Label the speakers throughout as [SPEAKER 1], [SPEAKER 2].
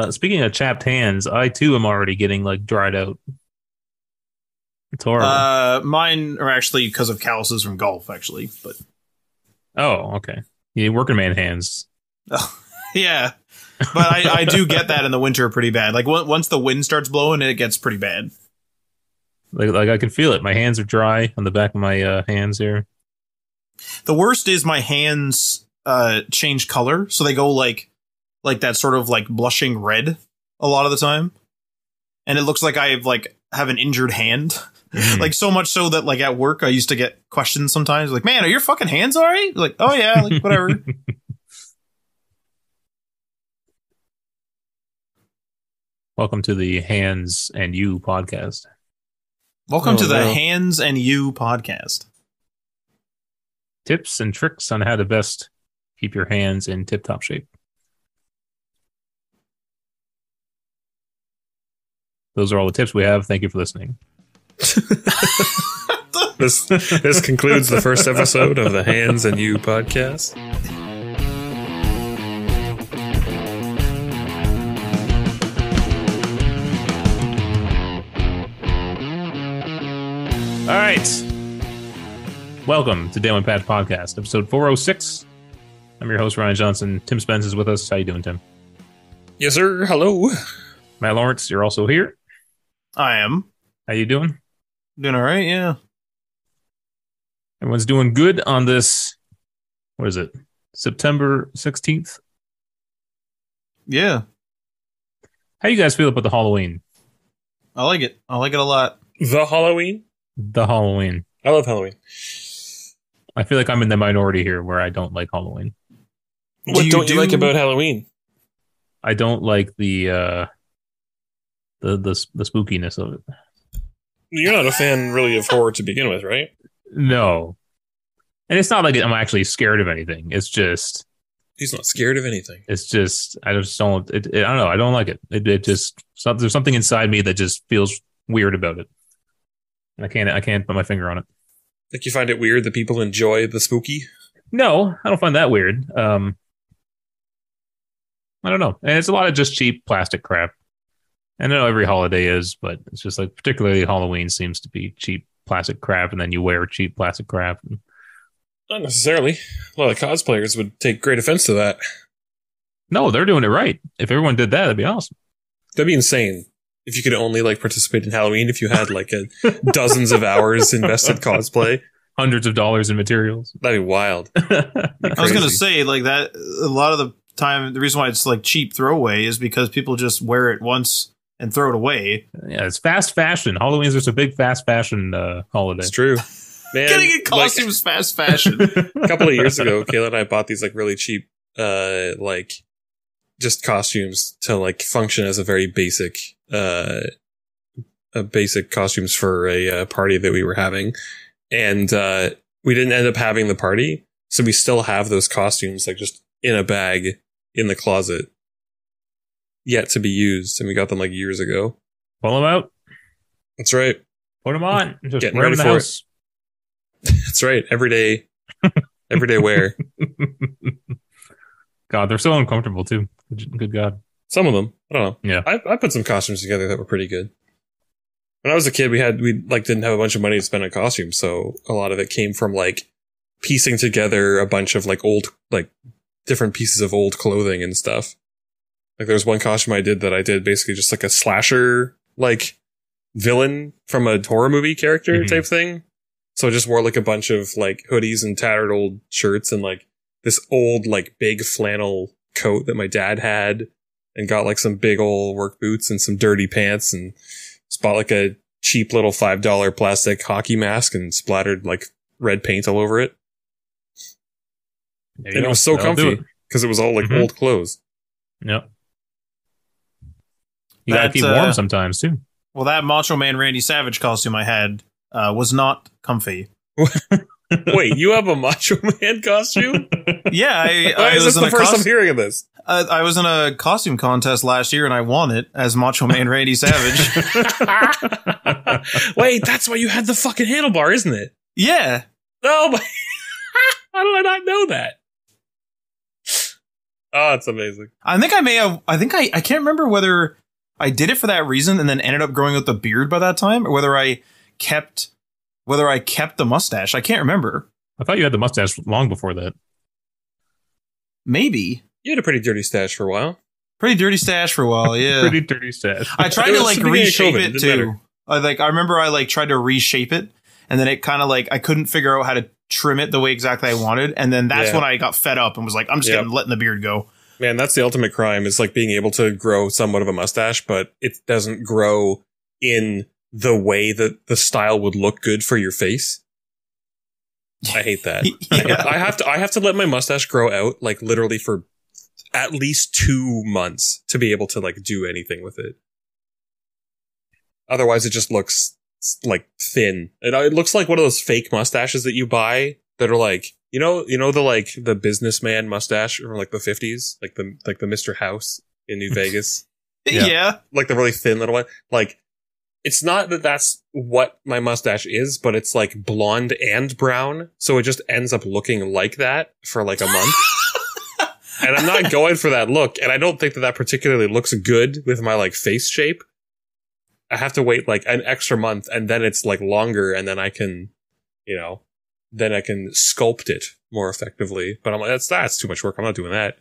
[SPEAKER 1] Speaking of chapped hands, I too am already getting like dried out. It's horrible.
[SPEAKER 2] Mine are actually because of calluses from golf, actually. But
[SPEAKER 1] Oh, okay. Yeah, working man hands.
[SPEAKER 2] yeah, but I do get that in the winter pretty bad. Like once the wind starts blowing, it gets pretty bad.
[SPEAKER 1] Like I can feel it. My hands are dry on the back of my hands here.
[SPEAKER 2] The worst is my hands change color, so they go like that sort of like blushing red a lot of the time, and it looks like I have an injured hand. Like so much so that like at work I used to get questions sometimes like, man, are your fucking hands all right? Like, oh yeah, like whatever.
[SPEAKER 1] Welcome to the Hands and You podcast.
[SPEAKER 2] Welcome to the Hands and You podcast.
[SPEAKER 1] Tips and tricks on how to best keep your hands in tip-top shape. Those are all the tips we have. Thank you for listening.
[SPEAKER 3] This concludes the first episode of the Hands and You podcast.
[SPEAKER 1] All right. Welcome to Dale and Pat podcast, episode 406. I'm your host, Ryan Johnson. Tim Spence is with us. How you doing, Tim?
[SPEAKER 3] Yes, sir. Hello.
[SPEAKER 1] Matt Lawrence, you're also here.
[SPEAKER 2] I am.
[SPEAKER 1] How you doing?
[SPEAKER 2] Doing all right, yeah.
[SPEAKER 1] Everyone's doing good on this, what is it, September 16th?
[SPEAKER 2] Yeah.
[SPEAKER 1] How you guys feel about the Halloween?
[SPEAKER 2] I like it. I like it a lot.
[SPEAKER 3] The Halloween?
[SPEAKER 1] The Halloween.
[SPEAKER 3] I love Halloween.
[SPEAKER 1] I feel like I'm in the minority here where I don't like Halloween.
[SPEAKER 3] What don't you like about Halloween?
[SPEAKER 1] I don't like the spookiness of it.
[SPEAKER 3] You're not a fan really of horror to begin with, right?
[SPEAKER 1] No. And it's not like I'm actually scared of anything. It's just...
[SPEAKER 3] He's not scared of anything.
[SPEAKER 1] It's just... I just don't... I don't know. I don't like it. It just... There's something inside me that just feels weird about it. And I can't put my finger on it.
[SPEAKER 3] Like you find it weird that people enjoy the spooky?
[SPEAKER 1] No, I don't find that weird. I don't know. And it's a lot of just cheap plastic crap. I know every holiday is, but it's just like particularly Halloween seems to be cheap plastic crap, and then you wear cheap plastic crap.
[SPEAKER 3] Not necessarily. A lot of cosplayers would take great offense to that.
[SPEAKER 1] No, they're doing it right. If everyone did that, that'd be awesome.
[SPEAKER 3] That'd be insane. If you could only like participate in Halloween, if you had like dozens of hours invested cosplay,
[SPEAKER 1] hundreds of dollars in materials,
[SPEAKER 3] that'd be wild.
[SPEAKER 2] I was gonna say like that. A lot of the time, the reason why it's like cheap throwaway is because people just wear it once and throw it away.
[SPEAKER 1] Yeah, it's fast fashion. Halloween is just a big fast fashion holiday.
[SPEAKER 3] It's true. Man,
[SPEAKER 2] getting in costumes fast fashion.
[SPEAKER 3] A couple of years ago, Kayla and I bought these like really cheap, like just costumes to like function as a very basic, basic costumes for a party that we were having, and we didn't end up having the party, so we still have those costumes like just in a bag in the closet, yet to be used, and we got them like years ago.
[SPEAKER 1] Pull them out.
[SPEAKER 3] That's right.
[SPEAKER 1] Put them on. Just
[SPEAKER 3] getting
[SPEAKER 1] wear
[SPEAKER 3] ready
[SPEAKER 1] them in the
[SPEAKER 3] for
[SPEAKER 1] house.
[SPEAKER 3] it. That's right. Everyday wear.
[SPEAKER 1] God, they're so uncomfortable too. Good God.
[SPEAKER 3] Some of them. I don't know.
[SPEAKER 1] Yeah.
[SPEAKER 3] I put some costumes together that were pretty good. When I was a kid, we didn't have a bunch of money to spend on costumes, so a lot of it came from like piecing together a bunch of like old, like different pieces of old clothing and stuff. Like there was one costume I did basically just like a slasher, like villain from a horror movie character type thing. So I just wore like a bunch of like hoodies and tattered old shirts and like this old like big flannel coat that my dad had, and got like some big old work boots and some dirty pants, and just bought like a cheap little $5 plastic hockey mask and splattered like red paint all over it. And it was so comfy because it was all like old clothes.
[SPEAKER 1] Yep. You gotta keep warm sometimes too.
[SPEAKER 2] Well, that Macho Man Randy Savage costume I had was not comfy.
[SPEAKER 3] Wait, you have a Macho Man costume?
[SPEAKER 2] Yeah,
[SPEAKER 3] Why is this the first I'm hearing of this?
[SPEAKER 2] I was in a costume contest last year and I won it as Macho Man Randy Savage.
[SPEAKER 3] Wait, that's why you had the fucking handlebar, isn't it?
[SPEAKER 2] Yeah.
[SPEAKER 3] Oh my! How did I not know that? Oh, it's amazing.
[SPEAKER 2] I think I may have. I can't remember whether I did it for that reason and then ended up growing out the beard by that time, or whether I kept the mustache. I can't remember.
[SPEAKER 1] I thought you had the mustache long before that.
[SPEAKER 2] Maybe.
[SPEAKER 3] You had a pretty dirty stash for a while.
[SPEAKER 2] Pretty dirty stash for a while, yeah.
[SPEAKER 1] Pretty dirty stash.
[SPEAKER 2] I tried to like reshape it too. I remember I like tried to reshape it, and then it kind of like I couldn't figure out how to trim it the way exactly I wanted, and then that's when I got fed up and was like, I'm just letting the beard go.
[SPEAKER 3] Man, that's the ultimate crime, is like being able to grow somewhat of a mustache, but it doesn't grow in the way that the style would look good for your face. I hate that.
[SPEAKER 2] Yeah.
[SPEAKER 3] I have to let my mustache grow out like literally for at least 2 months to be able to like do anything with it. Otherwise, it just looks like thin. It looks like one of those fake mustaches that you buy that are like, you know the businessman mustache from like the 50s, like the Mr. House in New Vegas.
[SPEAKER 2] Yeah.
[SPEAKER 3] Like the really thin little one. Like, it's not that that's what my mustache is, but it's like blonde and brown. So it just ends up looking like that for like a month. And I'm not going for that look. And I don't think that particularly looks good with my like face shape. I have to wait like an extra month, and then it's like longer, and then I can, then I can sculpt it more effectively. But I'm like, that's too much work. I'm not doing that.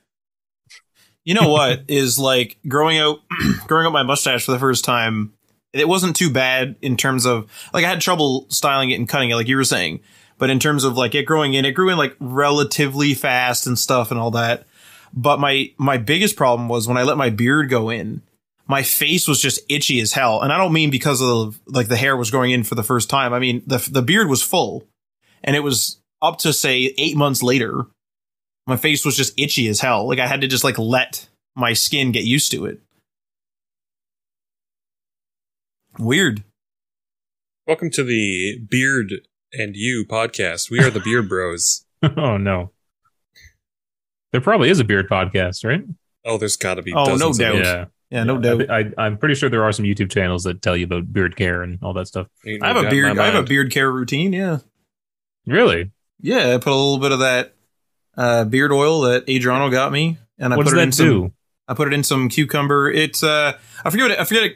[SPEAKER 2] You know what is like growing out my mustache for the first time. It wasn't too bad in terms of like I had trouble styling it and cutting it, like you were saying. But in terms of like it grew in like relatively fast and stuff and all that. But my biggest problem was when I let my beard go in, my face was just itchy as hell. And I don't mean because of like the hair was growing in for the first time. I mean, the beard was full, and it was up to say 8 months later. My face was just itchy as hell. Like I had to just like let my skin get used to it. Weird.
[SPEAKER 3] Welcome to the Beard and You podcast. We are the Beard Bros.
[SPEAKER 1] Oh, no. There probably is a beard podcast, right?
[SPEAKER 3] Oh, there's got to be.
[SPEAKER 2] Oh, no
[SPEAKER 3] dozens
[SPEAKER 2] doubt.
[SPEAKER 3] of
[SPEAKER 1] Yeah.
[SPEAKER 2] Yeah, no doubt.
[SPEAKER 1] I'm pretty sure there are some YouTube channels that tell you about beard care and all that stuff.
[SPEAKER 3] them.
[SPEAKER 2] I have a beard. I have a beard care routine. Yeah.
[SPEAKER 1] Really?
[SPEAKER 2] Yeah, I put a little bit of that beard oil that Adriano got me, and I
[SPEAKER 1] What
[SPEAKER 2] put
[SPEAKER 1] does
[SPEAKER 2] it in
[SPEAKER 1] that do?
[SPEAKER 2] I put it in some cucumber. It's I forget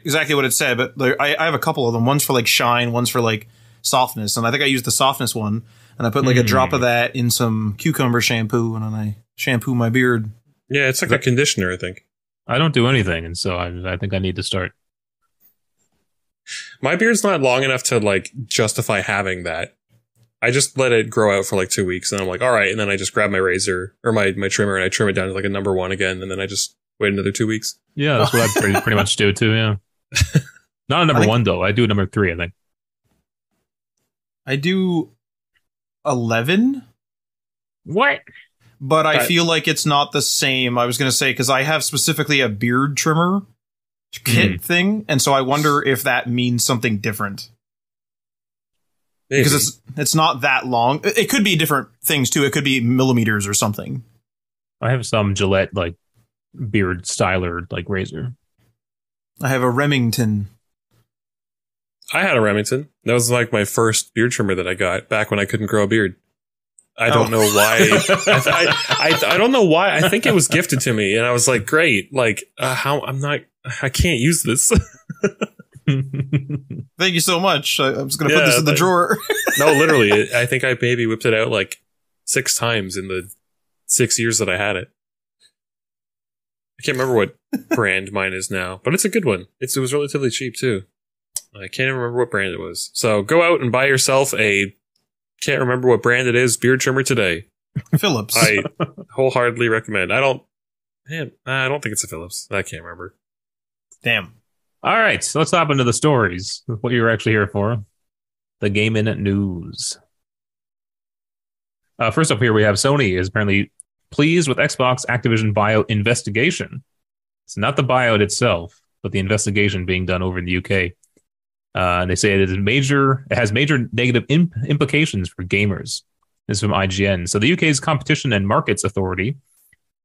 [SPEAKER 2] exactly what it said, but I have a couple of them. One's for like shine, one's for like softness, and I think I used the softness one, and I put like a drop of that in some cucumber shampoo, and then I shampoo my beard.
[SPEAKER 3] Yeah, it's like a conditioner, I think.
[SPEAKER 1] I don't do anything, and so I think I need to start.
[SPEAKER 3] My beard's not long enough to like justify having that. I just let it grow out for like 2 weeks, and I'm like, all right, and then I just grab my razor or my trimmer, and I trim it down to like a number 1 again, and then I just wait another 2 weeks.
[SPEAKER 1] Yeah, that's what I pretty much do too. Yeah, not a number 1 though. I do a number 3. I think
[SPEAKER 2] I do 11.
[SPEAKER 1] What?
[SPEAKER 2] But I feel like it's not the same. I was going to say, because I have specifically a beard trimmer kit thing. And so I wonder if that means something different.
[SPEAKER 3] Maybe.
[SPEAKER 2] Because it's not that long. It could be different things, too. It could be millimeters or something.
[SPEAKER 1] I have some Gillette like beard styler like razor.
[SPEAKER 2] I have a Remington.
[SPEAKER 3] I had a Remington. That was like my first beard trimmer that I got back when I couldn't grow a beard. I don't know why. I don't know why. I think it was gifted to me, and I was like, "Great!" Like, I can't use this.
[SPEAKER 2] Thank you so much. I'm just gonna put this in the drawer.
[SPEAKER 3] No, literally, I think I baby whipped it out like 6 times in the 6 years that I had it. I can't remember what brand mine is now, but it's a good one. It was relatively cheap too. I can't remember what brand it was. So go out and buy yourself a. Can't remember what brand it is. Beard trimmer today.
[SPEAKER 2] Phillips.
[SPEAKER 3] I wholeheartedly recommend. I don't think it's a Phillips. I can't remember.
[SPEAKER 2] Damn.
[SPEAKER 1] All right, so let's hop into the stories. What you were actually here for. The Game Minute News. First up here, we have Sony is apparently pleased with Xbox Activision buyout investigation. It's not the buyout itself, but the investigation being done over in the UK. They say it has major negative implications for gamers. This is from IGN. So the UK's Competition and Markets Authority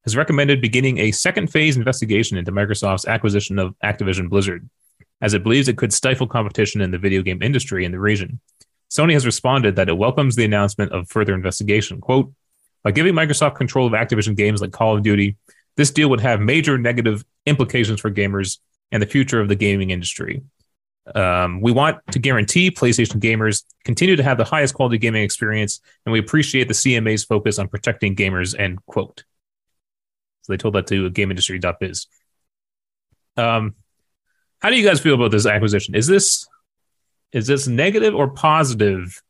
[SPEAKER 1] has recommended beginning a second phase investigation into Microsoft's acquisition of Activision-Blizzard, as it believes it could stifle competition in the video game industry in the region. Sony has responded that it welcomes the announcement of further investigation. Quote, by giving Microsoft control of Activision games like Call of Duty, This deal would have major negative implications for gamers and the future of the gaming industry. We want to guarantee PlayStation gamers continue to have the highest quality gaming experience, and we appreciate the CMA's focus on protecting gamers, end quote. So they told that to GameIndustry.biz. How do you guys feel about this acquisition? Is this negative or positive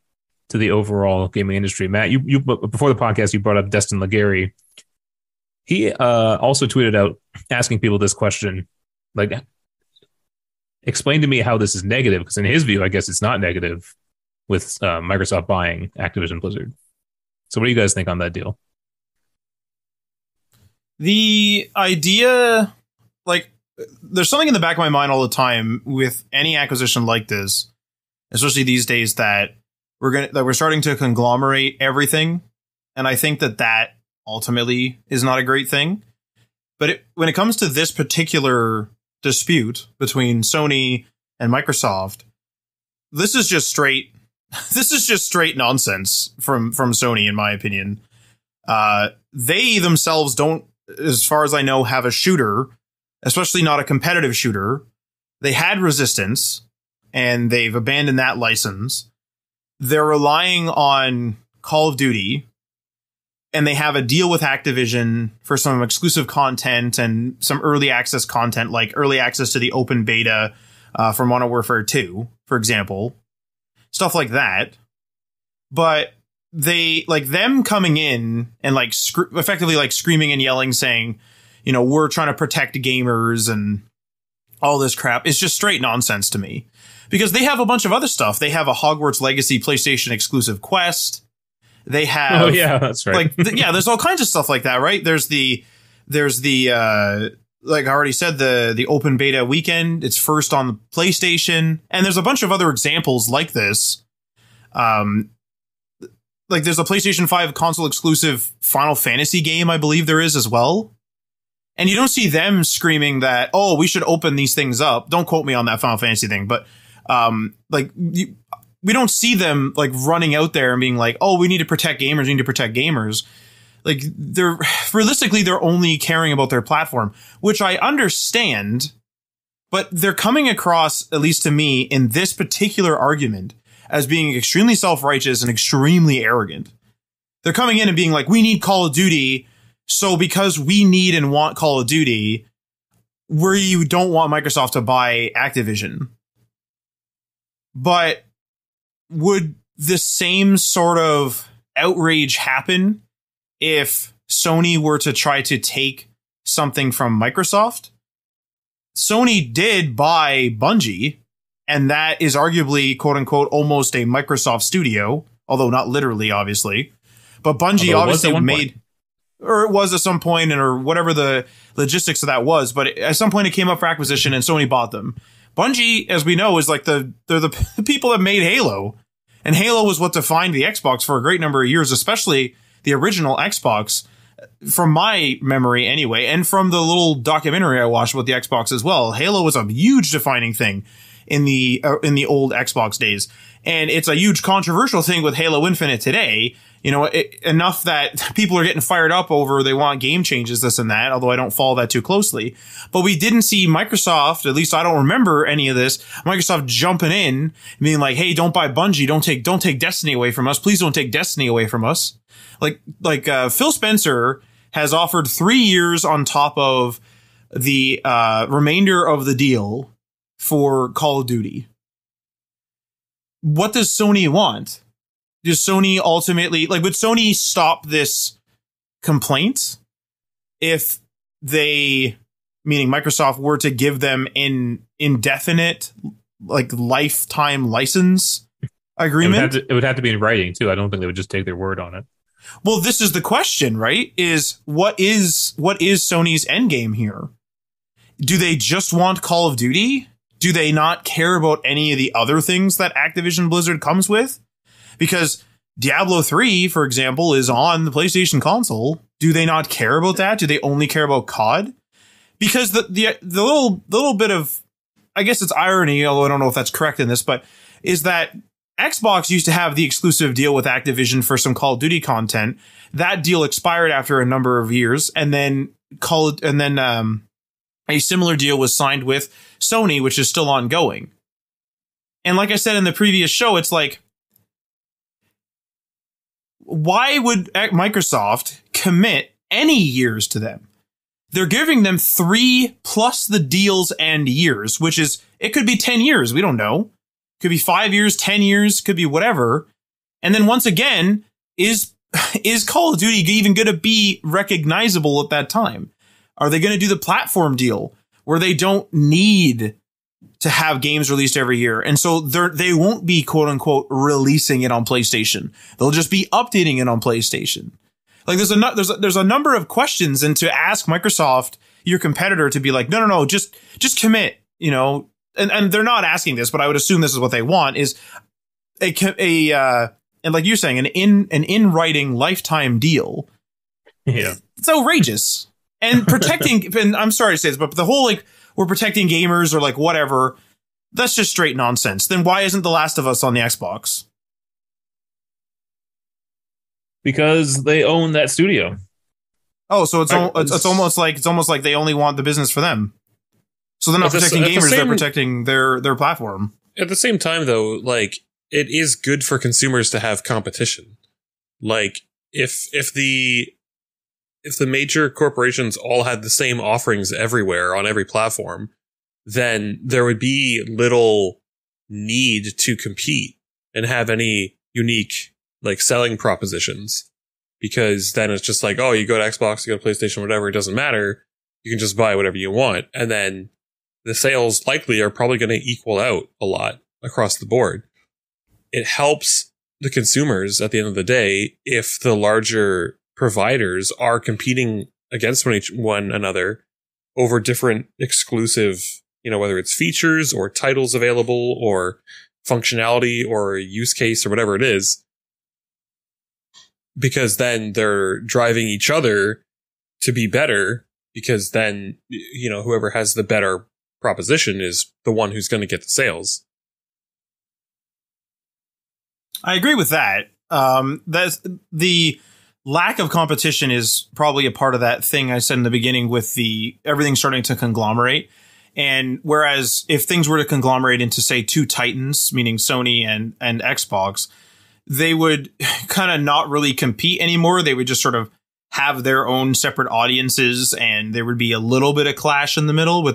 [SPEAKER 1] to the overall gaming industry? Matt, you before the podcast, you brought up Destin Legary. He also tweeted out asking people this question, like, explain to me how this is negative, because in his view, I guess it's not negative with Microsoft buying Activision-Blizzard. So what do you guys think on that deal?
[SPEAKER 2] The idea, like, there's something in the back of my mind all the time with any acquisition like this, especially these days, that we're starting to conglomerate everything, and I think that ultimately is not a great thing. But when it comes to this particular dispute between Sony and Microsoft, this is just straight nonsense from Sony, in my opinion. They themselves don't, as far as I know, have a shooter, especially not a competitive shooter. They had Resistance, and they've abandoned that license. They're relying on Call of Duty, and they have a deal with Activision for some exclusive content and some early access content, like early access to the open beta for Modern Warfare 2, for example. Stuff like that. But they, like, them coming in and like effectively like screaming and yelling, saying, you know, we're trying to protect gamers and all this crap, is just straight nonsense to me. Because they have a bunch of other stuff. They have a Hogwarts Legacy PlayStation exclusive quest. They have,
[SPEAKER 1] oh yeah, that's right.
[SPEAKER 2] Like, yeah, there's all kinds of stuff like that, right? There's the like I already said, the open beta weekend. It's first on the PlayStation, and there's a bunch of other examples like this. Like there's a PlayStation 5 console exclusive Final Fantasy game, I believe there is as well. And you don't see them screaming that, oh, we should open these things up. Don't quote me on that Final Fantasy thing, but we don't see them like running out there and being like, oh, we need to protect gamers. We need to protect gamers. Like, they're only caring about their platform, which I understand, but they're coming across, at least to me, in this particular argument as being extremely self-righteous and extremely arrogant. They're coming in and being like, we need Call of Duty. So because we need and want Call of Duty, you don't want Microsoft to buy Activision. But would the same sort of outrage happen if Sony were to try to take something from Microsoft? Sony did buy Bungie, and that is arguably, quote unquote, almost a Microsoft studio, although not literally, obviously. But Bungie obviously made, or it was at some point, or whatever the logistics of that was, but at some point it came up for acquisition and Sony bought them. Bungie, as we know, is like they're the people that made Halo. And Halo was what defined the Xbox for a great number of years, especially the original Xbox, from my memory anyway, and from the little documentary I watched about the Xbox as well. Halo was a huge defining thing in the old Xbox days. And it's a huge controversial thing with Halo Infinite today. You know, enough that people are getting fired up over they want game changes, this and that, although I don't follow that too closely. But we didn't see Microsoft, at least I don't remember any of this, Microsoft jumping in and being like, hey, don't buy Bungie, don't take Destiny away from us. Please don't take Destiny away from us. Like Phil Spencer has offered 3 years on top of the remainder of the deal for Call of Duty. What does Sony want? Does Sony ultimately, like, would Sony stop this complaint if they, meaning Microsoft, were to give them an indefinite, like, lifetime license agreement?
[SPEAKER 1] It would have to be in writing too. I don't think they would just take their word on it.
[SPEAKER 2] Well, this is the question, right? What is Sony's endgame here? Do they just want Call of Duty? Do they not care about any of the other things that Activision Blizzard comes with? Because Diablo 3, for example, is on the PlayStation console. Do they not care about that? Do they only care about COD? Because the little bit of, I guess it's irony, although I don't know if that's correct in this, but is that Xbox used to have the exclusive deal with Activision for some Call of Duty content. That deal expired after a number of years, and then a similar deal was signed with Sony, which is still ongoing. And like I said in the previous show, it's like, why would Microsoft commit any years to them? They're giving them 3 plus the deals and years, which is, it could be 10 years. We don't know. Could be 5 years, 10 years, could be whatever. And then once again, is Call of Duty even going to be recognizable at that time? Are they going to do the platform deal where they don't need to have games released every year? And so they won't be, quote unquote, releasing it on PlayStation. They'll just be updating it on PlayStation. Like there's a number of questions, and to ask Microsoft, your competitor, to be like, no, just commit, you know, and they're not asking this, but I would assume this is what they want, is and like you're saying, an in writing lifetime deal.
[SPEAKER 1] Yeah,
[SPEAKER 2] it's outrageous. And protecting, and I'm sorry to say this, but the whole, like, we're protecting gamers or like whatever, that's just straight nonsense. Then why isn't The Last of Us on the Xbox?
[SPEAKER 1] because they own that studio.
[SPEAKER 2] Oh, so it's almost like they only want the business for them. So they're not protecting gamers; they're protecting their platform.
[SPEAKER 3] At the same time, though, like, it is good for consumers to have competition. Like, if the major corporations all had the same offerings everywhere on every platform, then there would be little need to compete and have any unique, like, selling propositions, because then it's just like, oh, you go to Xbox, you go to PlayStation, whatever, it doesn't matter. You can just buy whatever you want. And then the sales likely are probably going to equal out a lot across the board. It helps the consumers at the end of the day if the larger providers are competing against one another over different exclusive, you know, whether it's features or titles available or functionality or use case or whatever it is, because then they're driving each other to be better, because then, you know, whoever has the better proposition is the one who's going to get the sales.
[SPEAKER 2] I agree with that. That's the lack of competition is probably a part of that thing I said in the beginning with the everything starting to conglomerate. And whereas if things were to conglomerate into, say, two titans, meaning Sony and Xbox, they would kind of not really compete anymore. They would just sort of have their own separate audiences, and there would be a little bit of clash in the middle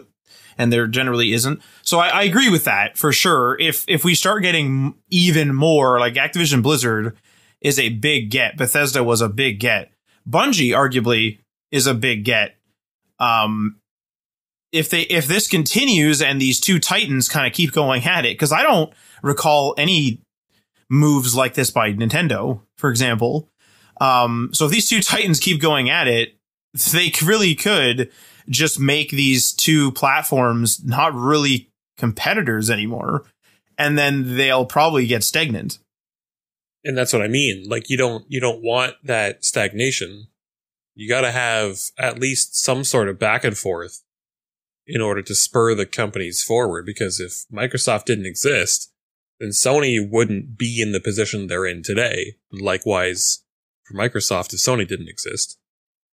[SPEAKER 2] and there generally isn't. So I agree with that for sure. If we start getting even more, like Activision-Blizzard is a big get. Bethesda was a big get. Bungie arguably is a big get. If this continues and these two titans kind of keep going at it, because I don't recall any moves like this by Nintendo, for example. So if these two titans keep going at it, they really could just make these two platforms not really competitors anymore, and then they'll probably get stagnant.
[SPEAKER 3] And that's what I mean. Like, you don't want that stagnation. You got to have at least some sort of back and forth in order to spur the companies forward, because if Microsoft didn't exist, then Sony wouldn't be in the position they're in today. Likewise, for Microsoft, if Sony didn't exist.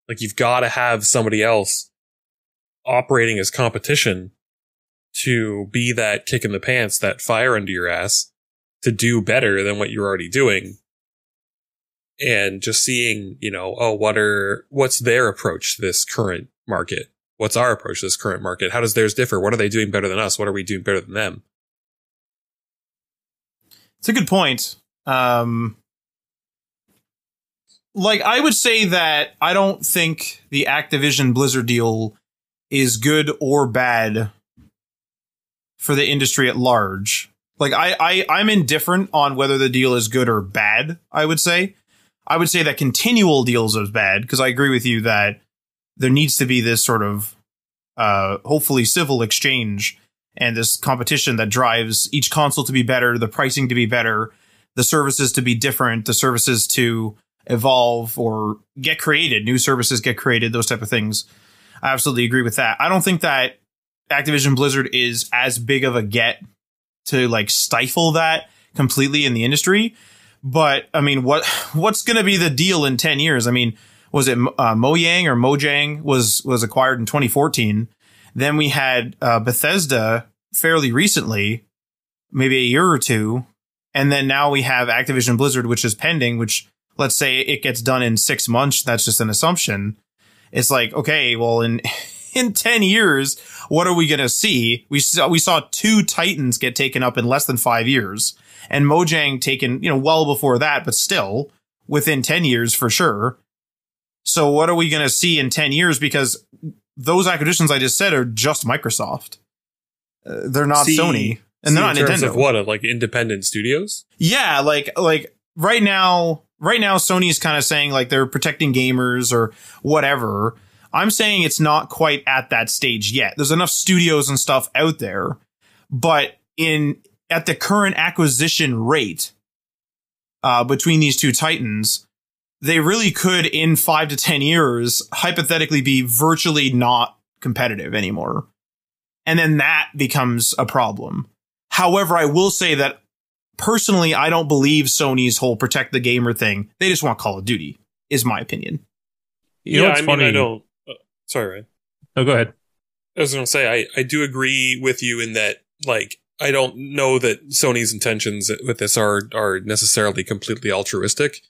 [SPEAKER 3] Like, you've got to have somebody else operating as competition to be that kick in the pants, that fire under your ass, to do better than what you're already doing. And just seeing, you know, oh, what's their approach to this current market? What's our approach to this current market? How does theirs differ? What are they doing better than us? What are we doing better than them?
[SPEAKER 2] It's a good point. Like, I would say that I don't think the Activision-Blizzard deal is good or bad for the industry at large. Like, I'm indifferent on whether the deal is good or bad, I would say. I would say that continual deals is bad, because I agree with you that there needs to be this sort of hopefully civil exchange and this competition that drives each console to be better, the pricing to be better, the services to be different, the services to evolve or get created, new services get created, those type of things. I absolutely agree with that. I don't think that Activision Blizzard is as big of a get to, like, stifle that, completely in the industry. But I mean, what's going to be the deal in 10 years? I mean, was it Mojang was acquired in 2014. Then we had Bethesda fairly recently, maybe a year or two. And then now we have Activision-Blizzard, which is pending, which let's say it gets done in 6 months. That's just an assumption. It's like, OK, well, in 10 years, what are we going to see? We saw 2 Titans get taken up in less than 5 years, and Mojang taken, well before that, but still within 10 years for sure. So what are we going to see in 10 years? Because those acquisitions I just said are just Microsoft. They're not Sony, and they're not Nintendo. In terms
[SPEAKER 3] of what, like independent studios?
[SPEAKER 2] Yeah, like right now Sony's kind of saying like they're protecting gamers or whatever. I'm saying it's not quite at that stage yet. There's enough studios and stuff out there, but at the current acquisition rate between these 2 titans, they really could in 5 to 10 years hypothetically be virtually not competitive anymore. And then that becomes a problem. However, I will say that personally, I don't believe Sony's whole protect the gamer thing. They just want Call of Duty, is my opinion.
[SPEAKER 3] You know what's funny? I don't. Sorry, Ryan.
[SPEAKER 1] No, go ahead.
[SPEAKER 3] I was going to say, I do agree with you in that, like, I don't know that Sony's intentions with this are necessarily completely altruistic.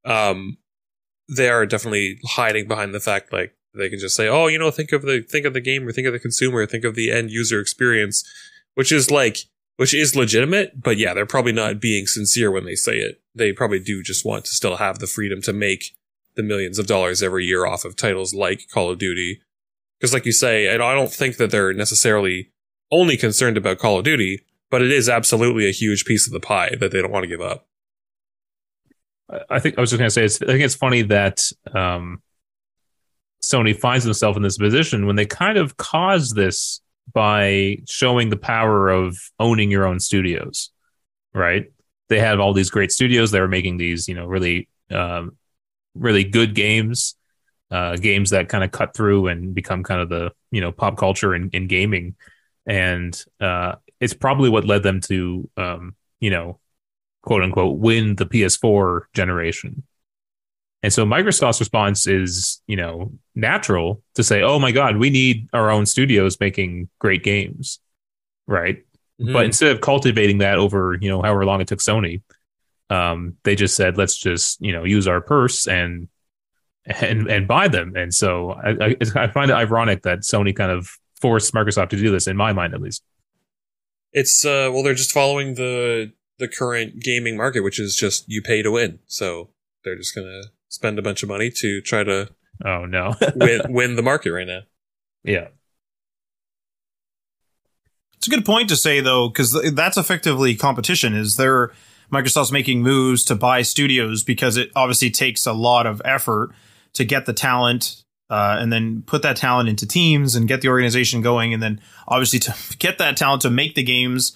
[SPEAKER 3] They are definitely hiding behind the fact, like, they can just say, oh, think of the gamer, think of the consumer, think of the end user experience, which is legitimate, but yeah, they're probably not being sincere when they say it. They probably do just want to still have the freedom to make the millions of dollars every year off of titles like Call of Duty. Because like you say, I don't think that they're necessarily only concerned about Call of Duty, but it is absolutely a huge piece of the pie that they don't want to give up.
[SPEAKER 1] I think I was just going to say, I think it's funny that Sony finds themselves in this position when they kind of caused this by showing the power of owning your own studios, right? They have all these great studios. They were making these, really good games, games that kind of cut through and become kind of the, pop culture in gaming. And it's probably what led them to, quote unquote, win the PS4 generation. And so Microsoft's response is, natural to say, oh my God, we need our own studios making great games. Right. Mm-hmm. But instead of cultivating that over, however long it took Sony, they just said, let's just, use our purse and buy them. And so I find it ironic that Sony kind of forced Microsoft to do this, in my mind, at least.
[SPEAKER 3] It's, they're just following the current gaming market, which is just you pay to win. So they're just going to spend a bunch of money to try to win the market right now.
[SPEAKER 1] Yeah.
[SPEAKER 2] It's a good point to say, though, because that's effectively competition. Microsoft's making moves to buy studios because it obviously takes a lot of effort to get the talent and then put that talent into teams and get the organization going. And then obviously to get that talent to make the games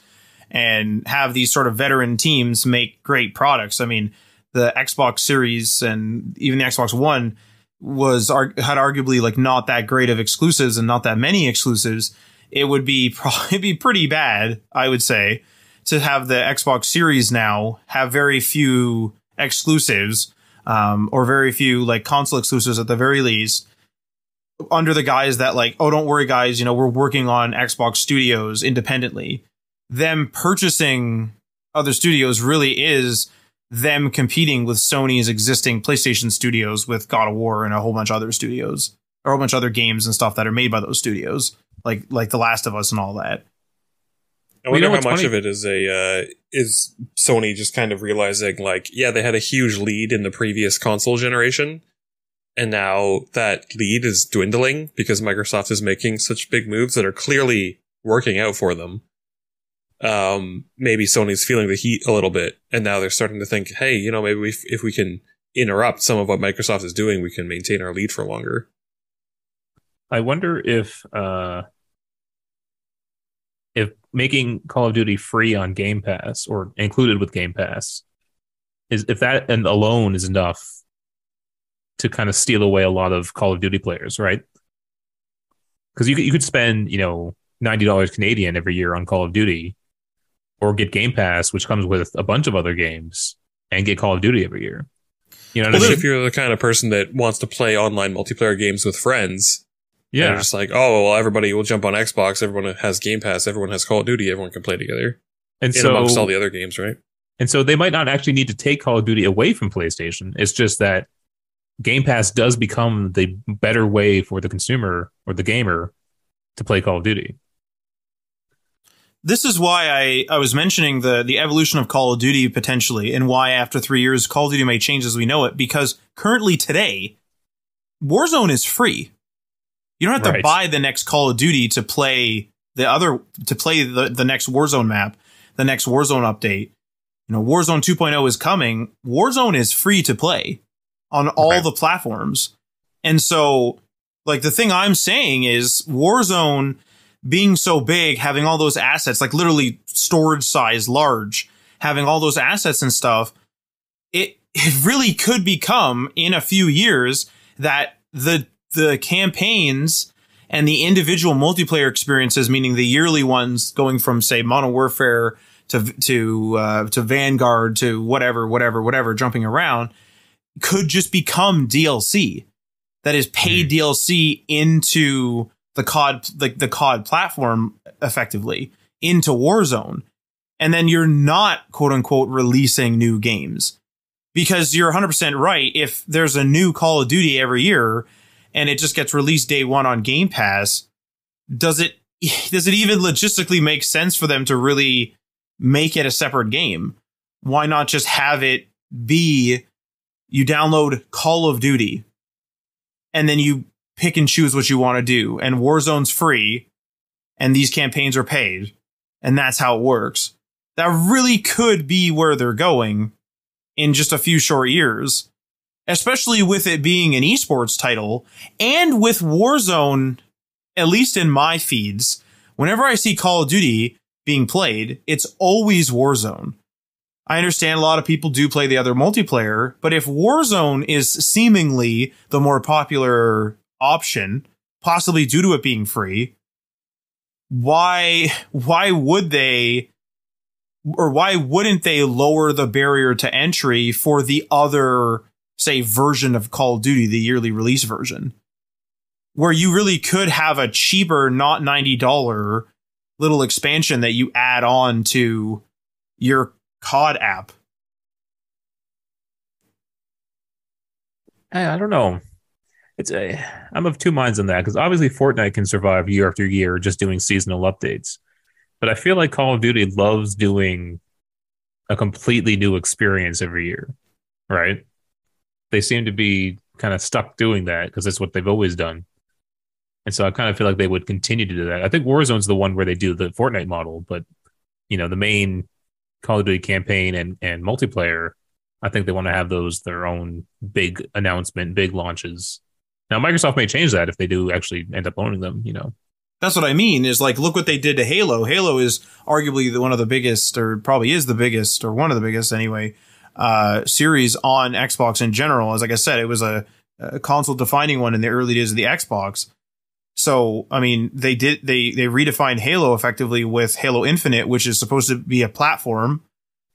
[SPEAKER 2] and have these sort of veteran teams make great products. I mean, the Xbox Series and even the Xbox One had arguably like not that great of exclusives and not that many exclusives. It would probably be pretty bad, I would say, to have the Xbox Series now have very few exclusives or very few like console exclusives at the very least, under the guise that like, oh, don't worry, guys, we're working on Xbox Studios independently. Them purchasing other studios really is them competing with Sony's existing PlayStation studios with God of War and a whole bunch of other studios, or a whole bunch of other games and stuff that are made by those studios, like The Last of Us and all that.
[SPEAKER 3] I wonder how much of it is is Sony just kind of realizing, like, yeah, they had a huge lead in the previous console generation, and now that lead is dwindling because Microsoft is making such big moves that are clearly working out for them. Maybe Sony's feeling the heat a little bit, and now they're starting to think, hey, maybe if we can interrupt some of what Microsoft is doing, we can maintain our lead for longer.
[SPEAKER 1] I wonder if making Call of Duty free on Game Pass or included with Game Pass if that and alone is enough to kind of steal away a lot of Call of Duty players, right? Because you could spend $90 Canadian every year on Call of Duty, or get Game Pass, which comes with a bunch of other games, and get Call of Duty every year. You know what I mean?
[SPEAKER 3] If you're the kind of person that wants to play online multiplayer games with friends,
[SPEAKER 1] Yeah.
[SPEAKER 3] they're just like, oh, well, everybody will jump on Xbox. Everyone has Game Pass. Everyone has Call of Duty. Everyone can play together.
[SPEAKER 1] And
[SPEAKER 3] so amongst all the other games, right?
[SPEAKER 1] And so they might not actually need to take Call of Duty away from PlayStation. It's just that Game Pass does become the better way for the consumer or the gamer to play Call of Duty.
[SPEAKER 2] This is why I was mentioning the evolution of Call of Duty potentially, and why after 3 years Call of Duty may change as we know it, because currently today Warzone is free. You don't have to buy the next Call of Duty to play the next Warzone map, the next Warzone update. You know, Warzone 2.0 is coming. Warzone is free to play on all the platforms. And so, like, the thing I'm saying is Warzone being so big, having all those assets, like literally storage size large, having all those assets and stuff, it really could become in a few years that the campaigns and the individual multiplayer experiences, meaning the yearly ones going from, say, Modern Warfare to Vanguard to whatever, jumping around, could just become DLC that is paid DLC into the COD, the COD platform, effectively into Warzone. And then you're not, quote unquote, releasing new games, because you're 100% right. If there's a new Call of Duty every year and it just gets released day one on Game Pass, does it even logistically make sense for them to really make it a separate game? Why not just have it be, you download Call of Duty and then you pick and choose what you want to do, and Warzone's free and these campaigns are paid, and that's how it works. That really could be where they're going in just a few short years, especially with it being an esports title, and with Warzone, at least in my feeds, whenever I see Call of Duty being played, it's always Warzone. I understand a lot of people do play the other multiplayer, but if Warzone is seemingly the more popular option, possibly due to it being free, why would they, or why wouldn't they lower the barrier to entry for the other, say, version of Call of Duty, the yearly release version, where you really could have a cheaper, not $90 little expansion that you add on to your COD app?
[SPEAKER 1] I don't know. I'm of two minds on that, because obviously Fortnite can survive year after year just doing seasonal updates. But I feel like Call of Duty loves doing a completely new experience every year, right? They seem to be kind of stuck doing that because that's what they've always done. And so I kind of feel like they would continue to do that. I think Warzone's the one where they do the Fortnite model, but you know, the main Call of Duty campaign and multiplayer, I think they want to have those their own big announcement, big launches. Now, Microsoft may change that if they do actually end up owning them, you know.
[SPEAKER 2] That's what I mean, is like, look what they did to Halo. Halo is arguably one of the biggest, or probably is the biggest, or one of the biggest anyway, series on Xbox in general. As like I said, it was a console defining one in the early days of the Xbox. So, I mean, they redefined Halo effectively with Halo Infinite, which is supposed to be a platform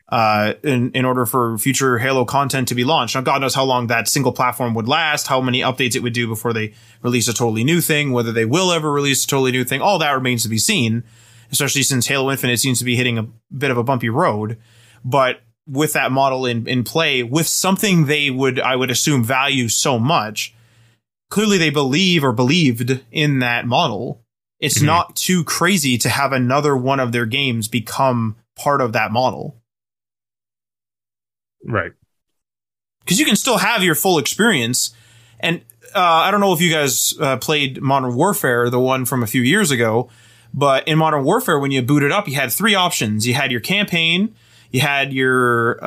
[SPEAKER 2] in order for future Halo content to be launched. Now, God knows how long that single platform would last, how many updates it would do before they release a totally new thing, whether they will ever release a totally new thing. All that remains to be seen, especially since Halo Infinite seems to be hitting a bit of a bumpy road. But with that model in play, with something I would assume, value so much, clearly they believed in that model. It's not too crazy to have another one of their games become part of that model.
[SPEAKER 1] Right.
[SPEAKER 2] Because you can still have your full experience. And I don't know if you guys played Modern Warfare, the one from a few years ago, but in Modern Warfare, when you boot it up, you had three options. You had your campaign, you had your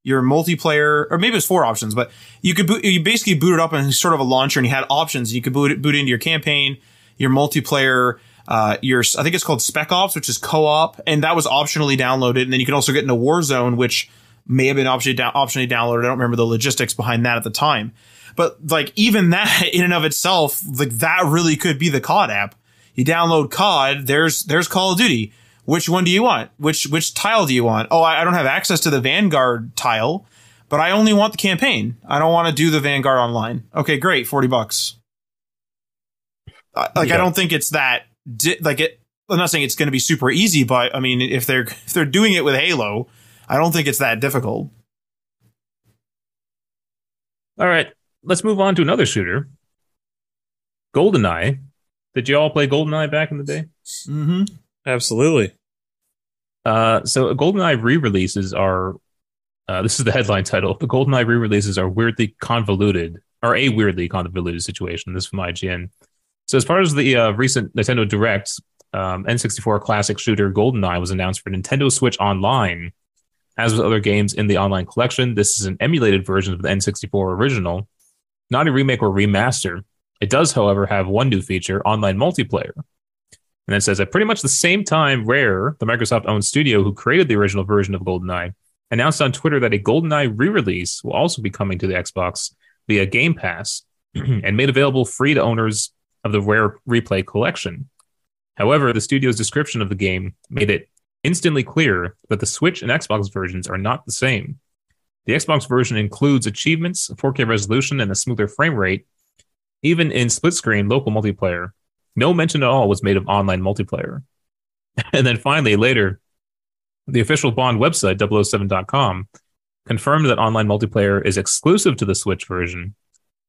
[SPEAKER 2] multiplayer, or maybe it was four options, but you basically boot it up in sort of a launcher, and you had options. You could boot into your campaign, your multiplayer, I think it's called Spec Ops, which is co-op, and that was optionally downloaded. And then you could also get into Warzone, which may have been optionally downloaded. I don't remember the logistics behind that at the time. But like, even that in and of itself, like, that really could be the COD app. You download COD, there's Call of Duty. which one do you want? Which tile do you want? Oh, I don't have access to the Vanguard tile, but I only want the campaign. I don't want to do the Vanguard online. Okay, great, $40. I don't think it's that I'm not saying it's going to be super easy, but I mean, if they're doing it with Halo, I don't think it's that difficult.
[SPEAKER 1] All right, let's move on to another shooter. Goldeneye. Did you all play Goldeneye back in the day?
[SPEAKER 2] Mm-hmm.
[SPEAKER 3] Absolutely.
[SPEAKER 1] So Goldeneye re-releases are, this is the headline title, the Goldeneye re-releases are weirdly convoluted, or a weirdly convoluted situation. This is from IGN. So as part of the recent Nintendo Direct, N64 classic shooter Goldeneye was announced for Nintendo Switch Online. As with other games in the online collection, this is an emulated version of the N64 original, not a remake or remaster. It does, however, have one new feature, online multiplayer. And it says at pretty much the same time, Rare, the Microsoft-owned studio who created the original version of Goldeneye, announced on Twitter that a Goldeneye re-release will also be coming to the Xbox via Game Pass and made available free to owners of the Rare Replay collection. However, the studio's description of the game made it instantly clear that the Switch and Xbox versions are not the same. The Xbox version includes achievements, 4K resolution, and a smoother frame rate. Even in split-screen local multiplayer, no mention at all was made of online multiplayer. And then finally, later, the official Bond website, 007.com, confirmed that online multiplayer is exclusive to the Switch version.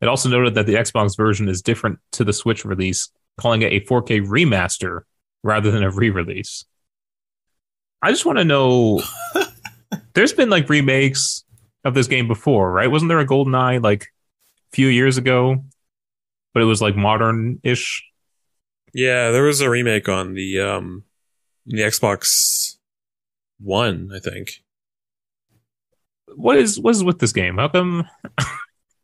[SPEAKER 1] It also noted that the Xbox version is different to the Switch release, calling it a 4K remaster rather than a re-release. I just want to know, there's been like remakes of this game before, right? Wasn't there a GoldenEye like a few years ago? But it was like modern-ish.
[SPEAKER 3] Yeah, there was a remake on the Xbox One, I think.
[SPEAKER 1] What is with this game? How come?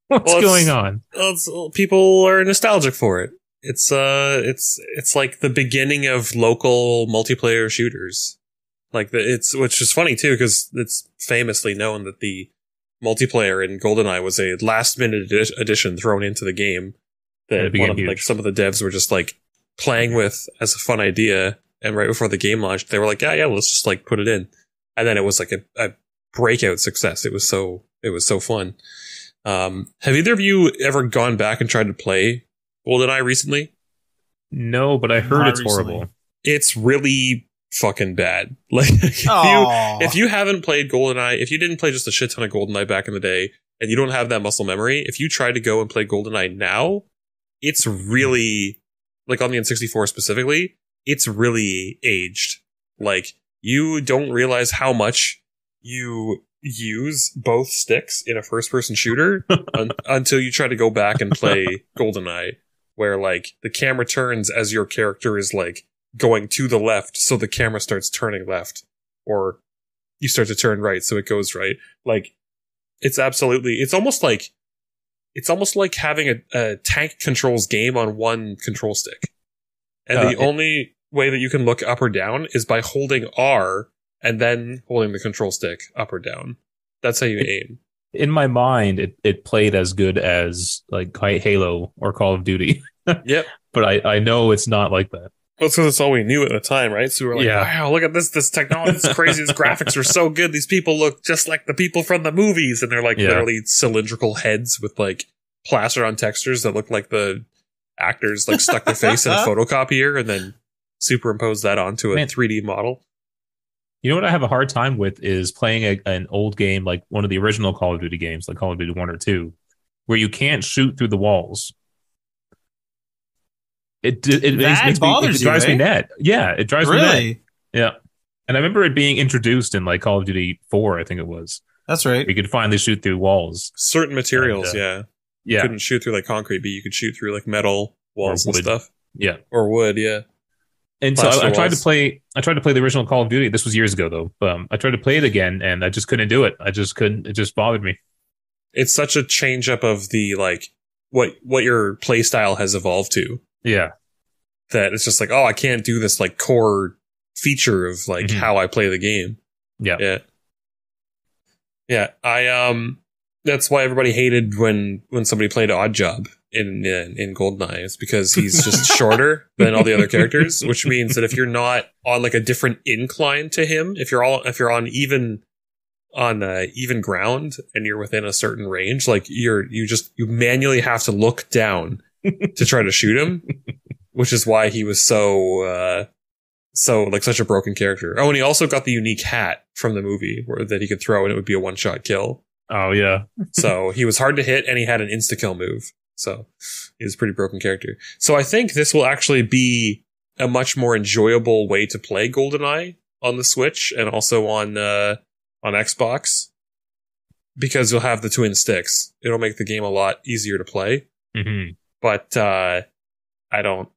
[SPEAKER 1] What's going on?
[SPEAKER 3] People are nostalgic for it. It's like the beginning of local multiplayer shooters. Which is funny too, because it's famously known that the multiplayer in GoldenEye was a last-minute addition thrown into the game. That some of the devs were just like playing with as a fun idea, and right before the game launched, they were like, yeah, let's just like put it in, and then it was like a breakout success. It was so fun. Have either of you ever gone back and tried to play GoldenEye recently?
[SPEAKER 1] No, but I heard it's horrible.
[SPEAKER 3] It's really fucking bad. Like if you haven't played GoldenEye, if you didn't play just a shit ton of GoldenEye back in the day, and you don't have that muscle memory, if you try to go and play GoldenEye now, it's really, like on the N64 specifically, it's really aged. Like, you don't realize how much you use both sticks in a first-person shooter until you try to go back and play GoldenEye, where, like, the camera turns as your character is, like, going to the left, so the camera starts turning left. Or you start to turn right, so it goes right. Like, it's almost like having a tank controls game on one control stick. And the only way that you can look up or down is by holding R and then holding the control stick up or down. That's how you aim.
[SPEAKER 1] In my mind, it played as good as like Halo or Call of Duty.
[SPEAKER 3] Yep.
[SPEAKER 1] But I know it's not like that.
[SPEAKER 3] Well, it's because it's all we knew at the time, right? So we were like, wow, look at this technology, this crazy, these graphics are so good. These people look just like the people from the movies. And they're like literally cylindrical heads with like plastered on textures that look like the actors like stuck their face in a photocopier and then superimposed that onto a 3D model.
[SPEAKER 1] You know what I have a hard time with is playing an old game like one of the original Call of Duty games, like Call of Duty 1 or 2, where you can't shoot through the walls. It drives me mad. Yeah, it drives me mad. Yeah. And I remember it being introduced in like Call of Duty 4, I think it was.
[SPEAKER 2] That's right.
[SPEAKER 1] You could finally shoot through walls.
[SPEAKER 3] Certain materials, yeah. You couldn't shoot through like concrete, but you could shoot through like metal walls and stuff.
[SPEAKER 1] Yeah.
[SPEAKER 3] Or wood, yeah.
[SPEAKER 1] And so I tried to play the original Call of Duty. This was years ago though. I tried to play it again and I just couldn't do it. It just bothered me.
[SPEAKER 3] It's such a change up of the like what your play style has evolved to.
[SPEAKER 1] Yeah.
[SPEAKER 3] That it's just like, oh, I can't do this like core feature of like how I play the game.
[SPEAKER 1] Yeah.
[SPEAKER 3] Yeah. Yeah. That's why everybody hated when somebody played Odd Job in Goldeneye. It's because he's just shorter than all the other characters, which means that if you're not on like a different incline to him, if you're on even ground and you're within a certain range, like you manually have to look down to try to shoot him, which is why he was so like such a broken character. Oh, and he also got the unique hat from the movie that he could throw and it would be a one-shot kill.
[SPEAKER 1] Oh yeah.
[SPEAKER 3] So he was hard to hit and he had an insta-kill move. So he was a pretty broken character. So I think this will actually be a much more enjoyable way to play GoldenEye on the Switch and also on Xbox, because you'll have the twin sticks. It'll make the game a lot easier to play.
[SPEAKER 1] Mm-hmm.
[SPEAKER 3] But I don't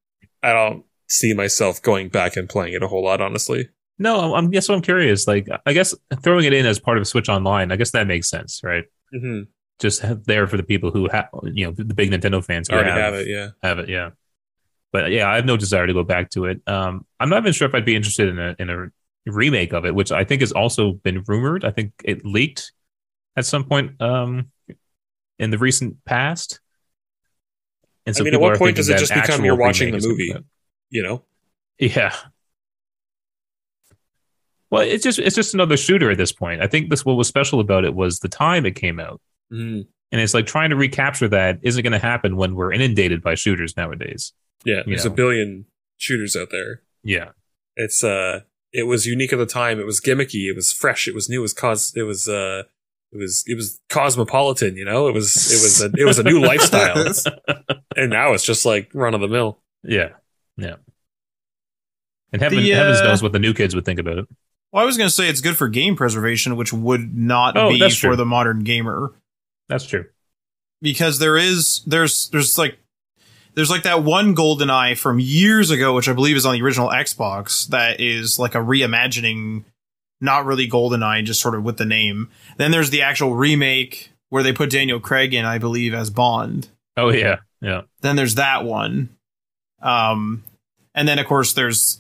[SPEAKER 3] see myself going back and playing it a whole lot, honestly.
[SPEAKER 1] No, I'm curious. Like, I guess throwing it in as part of Switch Online, I guess that makes sense, right?
[SPEAKER 3] Mm-hmm.
[SPEAKER 1] Just there for the people who have, the big Nintendo fans who
[SPEAKER 3] already have it, yeah.
[SPEAKER 1] Have it, yeah. But yeah, I have no desire to go back to it. I'm not even sure if I'd be interested in a remake of it, which I think has also been rumored. I think it leaked at some point in the recent past. And so
[SPEAKER 3] at what point does it just become you're watching the movie? Yeah.
[SPEAKER 1] Well, it's just another shooter at this point. I think what was special about it was the time it came out.
[SPEAKER 3] Mm.
[SPEAKER 1] And it's like trying to recapture that isn't going to happen when we're inundated by shooters nowadays.
[SPEAKER 3] Yeah, there's a billion shooters out there.
[SPEAKER 1] Yeah.
[SPEAKER 3] It's it was unique at the time. It was gimmicky, it was fresh, it was new, it was cosmopolitan, It was a new lifestyle. And now it's just like run of the mill.
[SPEAKER 1] Yeah. Yeah. And heavens knows what the new kids would think about it.
[SPEAKER 2] Well, I was going to say it's good for game preservation, which would not be for the modern gamer.
[SPEAKER 1] That's true.
[SPEAKER 2] Because there's like that one GoldenEye from years ago, which I believe is on the original Xbox, that is like a reimagining, not really GoldenEye, just sort of with the name. Then there's the actual remake where they put Daniel Craig in, I believe, as Bond.
[SPEAKER 1] Oh yeah, yeah.
[SPEAKER 2] Then there's that one, and then of course there's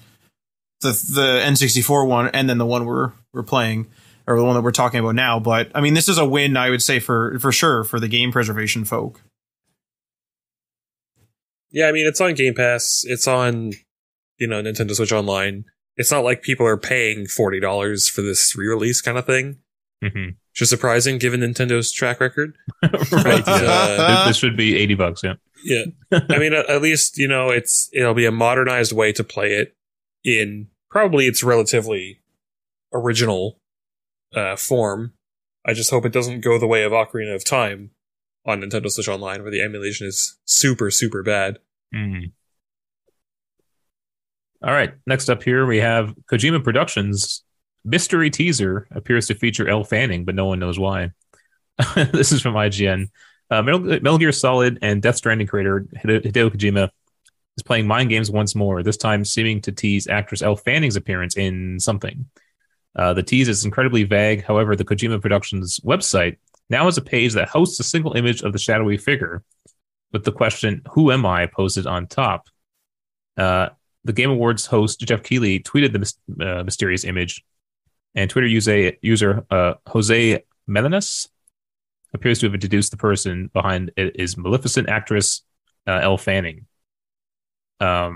[SPEAKER 2] the N64 one, and then the one we're playing, or the one that we're talking about now. But I mean, this is a win, I would say, for sure for the game preservation folk.
[SPEAKER 3] Yeah, I mean, it's on Game Pass. It's on, Nintendo Switch Online. It's not like people are paying $40 for this re-release kind of thing.
[SPEAKER 1] Mm-hmm.
[SPEAKER 3] Which is surprising given Nintendo's track record.
[SPEAKER 1] Right. This should be $80, yeah.
[SPEAKER 3] Yeah. I mean, at least, it'll be a modernized way to play it in probably its relatively original form. I just hope it doesn't go the way of Ocarina of Time on Nintendo Switch Online, where the emulation is super, super bad.
[SPEAKER 1] Mm. All right. Next up here, we have Kojima Productions' mystery teaser appears to feature Elle Fanning, but no one knows why. This is from IGN. Metal Gear Solid and Death Stranding creator Hideo Kojima is playing mind games once more, this time seeming to tease actress Elle Fanning's appearance in something. The tease is incredibly vague. However, the Kojima Productions website now has a page that hosts a single image of the shadowy figure with the question, "Who am I?" posted on top. The Game Awards host Jeff Keighley tweeted the mysterious image, and Twitter user Jose Melanes appears to have deduced the person behind it is Maleficent actress Elle Fanning. I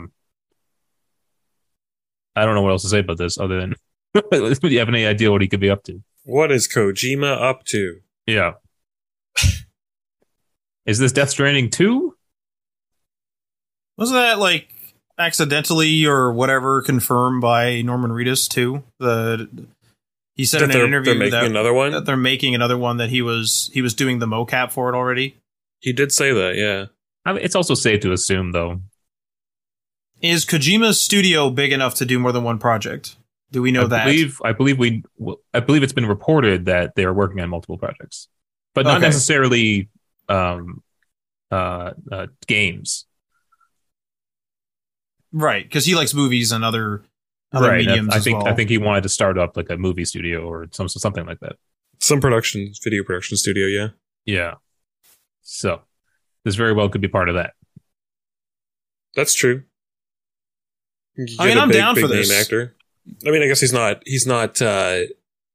[SPEAKER 1] don't know what else to say about this other than do you have any idea what he could be up to?
[SPEAKER 3] What is Kojima up to?
[SPEAKER 1] Yeah. Is this Death Stranding 2?
[SPEAKER 2] Wasn't that like accidentally or whatever confirmed by Norman Reedus too? He said in an interview that they're making another one, that he was doing the mocap for it already.
[SPEAKER 3] He did say that, yeah.
[SPEAKER 1] I mean, it's also safe to assume, though.
[SPEAKER 2] Is Kojima's studio big enough to do more than one project? Do we know that?
[SPEAKER 1] I believe it's been reported that they're working on multiple projects, but not necessarily games.
[SPEAKER 2] Right, because he likes movies and other mediums.
[SPEAKER 1] I think he wanted to start up like a movie studio or something like that.
[SPEAKER 3] Some video production studio, yeah.
[SPEAKER 1] Yeah. So this very well could be part of that.
[SPEAKER 3] That's true.
[SPEAKER 2] I mean, I'm down for this.
[SPEAKER 3] Name actor. I mean, I guess he's not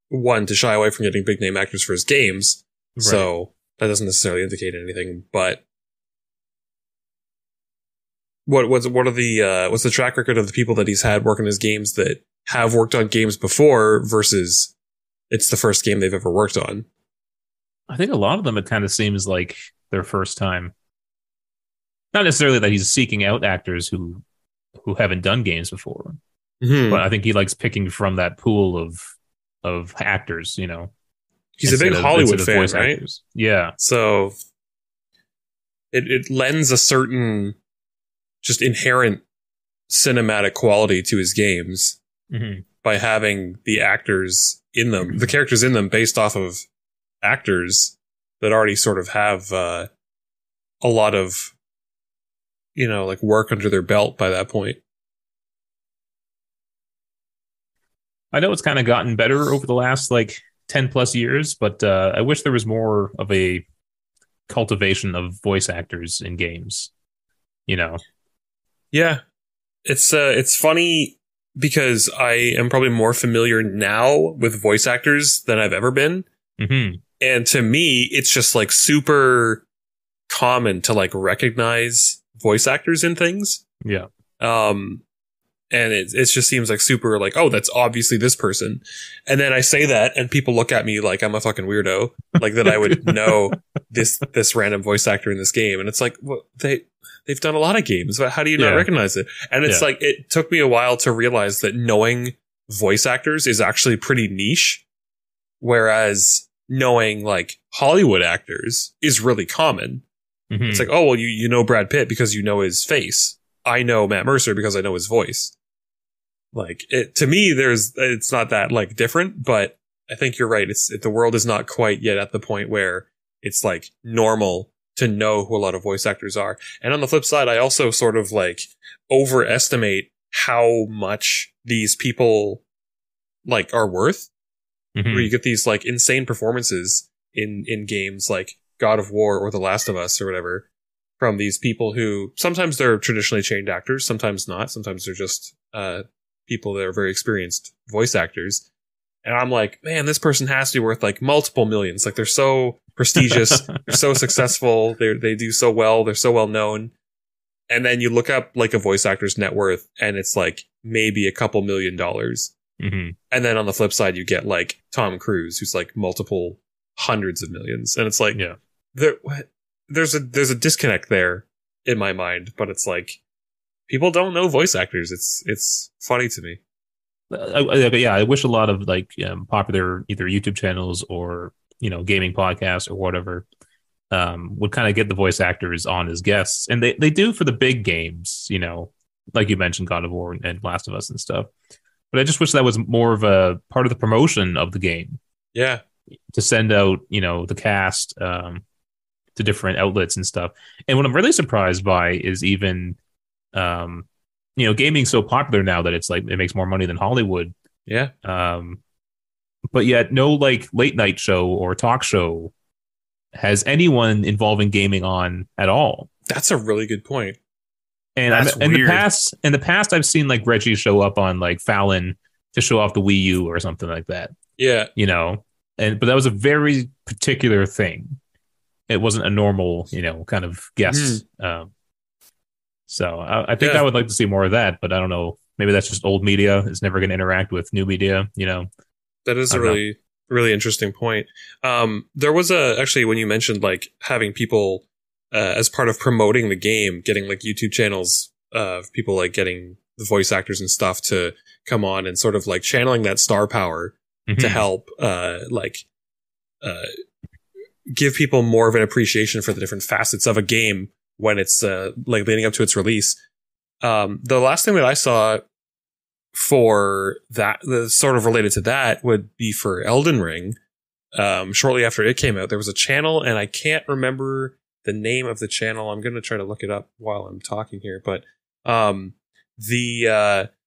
[SPEAKER 3] one to shy away from getting big name actors for his games, right. So that doesn't necessarily indicate anything. But What are the what's the track record of the people that he's had working his games that have worked on games before versus it's the first game they've ever worked on?
[SPEAKER 1] I think a lot of them, it kind of seems like their first time. Not necessarily that he's seeking out actors who haven't done games before, but I think he likes picking from that pool of actors. You know,
[SPEAKER 3] he's a big Hollywood fan, right?
[SPEAKER 1] Actors. Yeah,
[SPEAKER 3] so it lends a certain just inherent cinematic quality to his games by having the actors in them, the characters in them, based off of actors that already sort of have a lot of, you know, like work under their belt by that point.
[SPEAKER 1] I know it's kind of gotten better over the last like 10 plus years, but I wish there was more of a cultivation of voice actors in games, you know.
[SPEAKER 3] Yeah, it's funny because I am probably more familiar now with voice actors than I've ever been. And to me, it's just like super common to like recognize voice actors in things.
[SPEAKER 1] Yeah.
[SPEAKER 3] And it just seems like super like, oh, that's obviously this person. And then I say that and people look at me like I'm a fucking weirdo, like that I would know this random voice actor in this game. And it's like, well, they've done a lot of games, but how do you not recognize it? And it's like, it took me a while to realize that knowing voice actors is actually pretty niche. Whereas knowing like Hollywood actors is really common. It's like, oh, well, you know Brad Pitt because you know his face. I know Matt Mercer because I know his voice. Like it to me, it's not that like different, but I think you're right. The world is not quite yet at the point where it's like normal to know who a lot of voice actors are. And on the flip side, I also sort of like overestimate how much these people like are worth. Where you get these like insane performances in games like God of War or The Last of Us or whatever from these people who sometimes they're traditionally trained actors, sometimes not. Sometimes they're just people that are very experienced voice actors. And I'm like, man, this person has to be worth like multiple millions. Like they're so prestigious, they're so successful, they do so well, they're so well known. And then you look up like a voice actor's net worth and it's like maybe a couple $1 million. And then on the flip side, you get like Tom Cruise, who's like multiple hundreds of millions. And it's like, there's a disconnect there in my mind, but it's like people don't know voice actors. It's funny to me.
[SPEAKER 1] I wish a lot of like popular either YouTube channels or, you know, gaming podcasts or whatever would kind of get the voice actors on as guests. And they do for the big games, you know, like you mentioned, God of War and Last of Us and stuff. But I just wish that was more of a part of the promotion of the game.
[SPEAKER 3] Yeah.
[SPEAKER 1] To send out, you know, the cast to different outlets and stuff. And what I'm really surprised by is even, you know, gaming's so popular now that it's like it makes more money than Hollywood.
[SPEAKER 3] Yeah.
[SPEAKER 1] But yet no like late night show or talk show has anyone involving gaming on at all.
[SPEAKER 3] That's a really good point.
[SPEAKER 1] And in the past, I've seen like Reggie show up on like Fallon to show off the Wii U or something like that.
[SPEAKER 3] Yeah,
[SPEAKER 1] you know, but that was a very particular thing. It wasn't a normal, you know, kind of guest. So I think I would like to see more of that, but I don't know. Maybe that's just old media. It's never going to interact with new media. You know,
[SPEAKER 3] that is a really interesting point. There was actually when you mentioned like having people. As part of promoting the game, getting like YouTube channels of people like getting the voice actors and stuff to come on and sort of like channeling that star power to help give people more of an appreciation for the different facets of a game when it's like leading up to its release. The last thing that I saw for that, sort of related to that, would be for Elden Ring. Shortly after it came out, there was a channel, and I can't remember the name of the channel. I'm going to try to look it up while I'm talking here, but there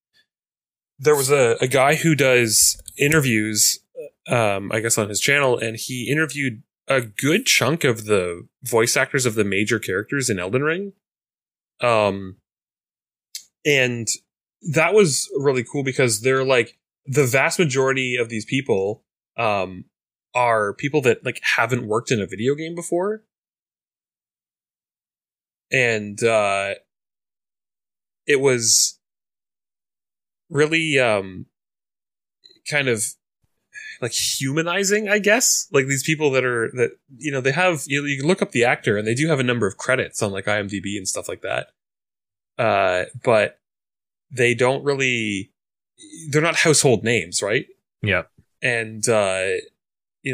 [SPEAKER 3] was a guy who does interviews, I guess on his channel, and he interviewed a good chunk of the voice actors of the major characters in Elden Ring. And that was really cool because they're like the vast majority of these people are people that like haven't worked in a video game before. And it was really kind of like humanizing, I guess. Like these people that they have, you can look up the actor and they do have a number of credits on like IMDb and stuff like that. But they don't really, they're not household names, right?
[SPEAKER 1] Yeah.
[SPEAKER 3] And,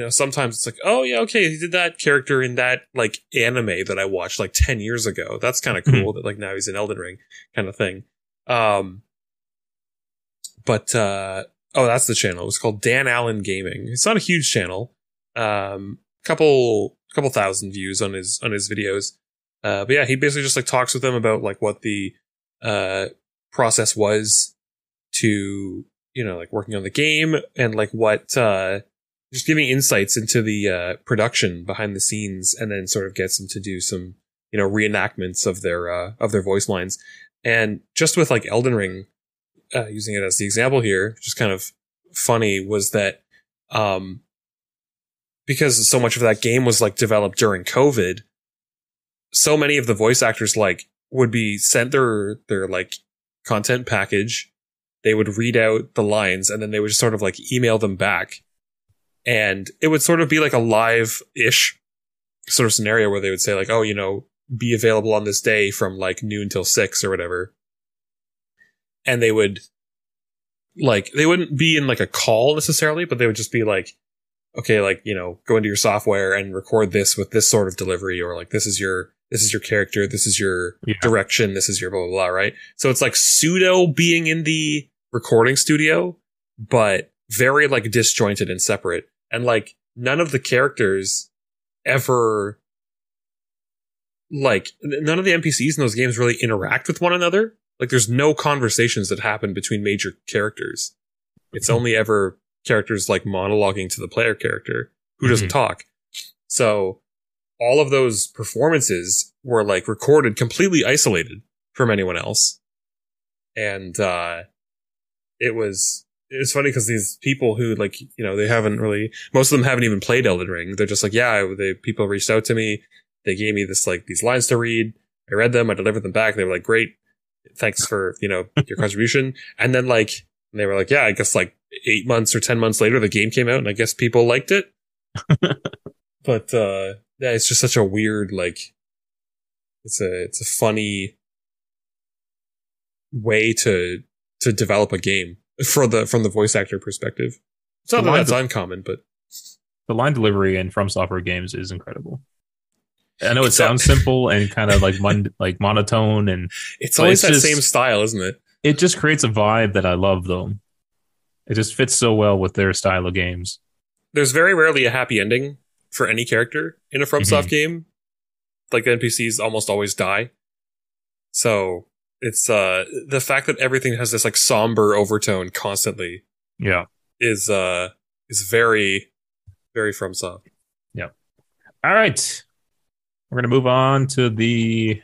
[SPEAKER 3] sometimes it's like, oh yeah, okay, he did that character in that like anime that I watched like 10 years ago. That's kind of cool that like now he's in Elden Ring kind of thing. That's the channel. It was called Dan Allen Gaming. It's not a huge channel. Couple thousand views on his videos. But yeah, he basically just like talks with them about like what the process was to, like working on the game and like what just giving insights into the production behind the scenes, and then sort of gets them to do some, reenactments of their voice lines. And just with like Elden Ring, using it as the example here, just kind of funny was that because so much of that game was like developed during COVID, so many of the voice actors like would be sent their like content package. They would read out the lines and then they would just sort of like email them back. And it would sort of be like a live-ish sort of scenario where they would say like, oh, be available on this day from like noon till 6 or whatever. And they would like, they wouldn't be in like a call necessarily, but they would just be like, okay, like, go into your software and record this with this sort of delivery, or like, this is your character, this is your direction, this is your blah, blah, blah, right? So it's like pseudo being in the recording studio, but very like disjointed and separate. And like none of the characters ever, like none of the NPCs in those games really interact with one another. Like there's no conversations that happen between major characters. It's only ever characters like monologuing to the player character who doesn't talk. So all of those performances were like recorded completely isolated from anyone else. And it's funny because these people who like, they haven't really, most of them haven't even played Elden Ring. They're just like, yeah, people reached out to me. They gave me this, like these lines to read. I read them. I delivered them back. They were like, great. Thanks for, your contribution. And then like, they were like, yeah, I guess like 8 months or 10 months later, the game came out and I guess people liked it. But, yeah, it's just such a weird, like, it's a funny way to develop a game from the voice actor perspective. It's not that that's uncommon, but
[SPEAKER 1] the line delivery in From Software games is incredible. I know it sounds simple and kind of like monotone, and
[SPEAKER 3] it's always that same style, isn't it?
[SPEAKER 1] It just creates a vibe that I love, though. It just fits so well with their style of games. There's
[SPEAKER 3] very rarely a happy ending for any character in a FromSoft game. Like the NPCs almost always die. So it's the fact that everything has this like somber overtone constantly.
[SPEAKER 1] Yeah,
[SPEAKER 3] is very, very FromSoft.
[SPEAKER 1] Yeah. All right. We're going to move on to the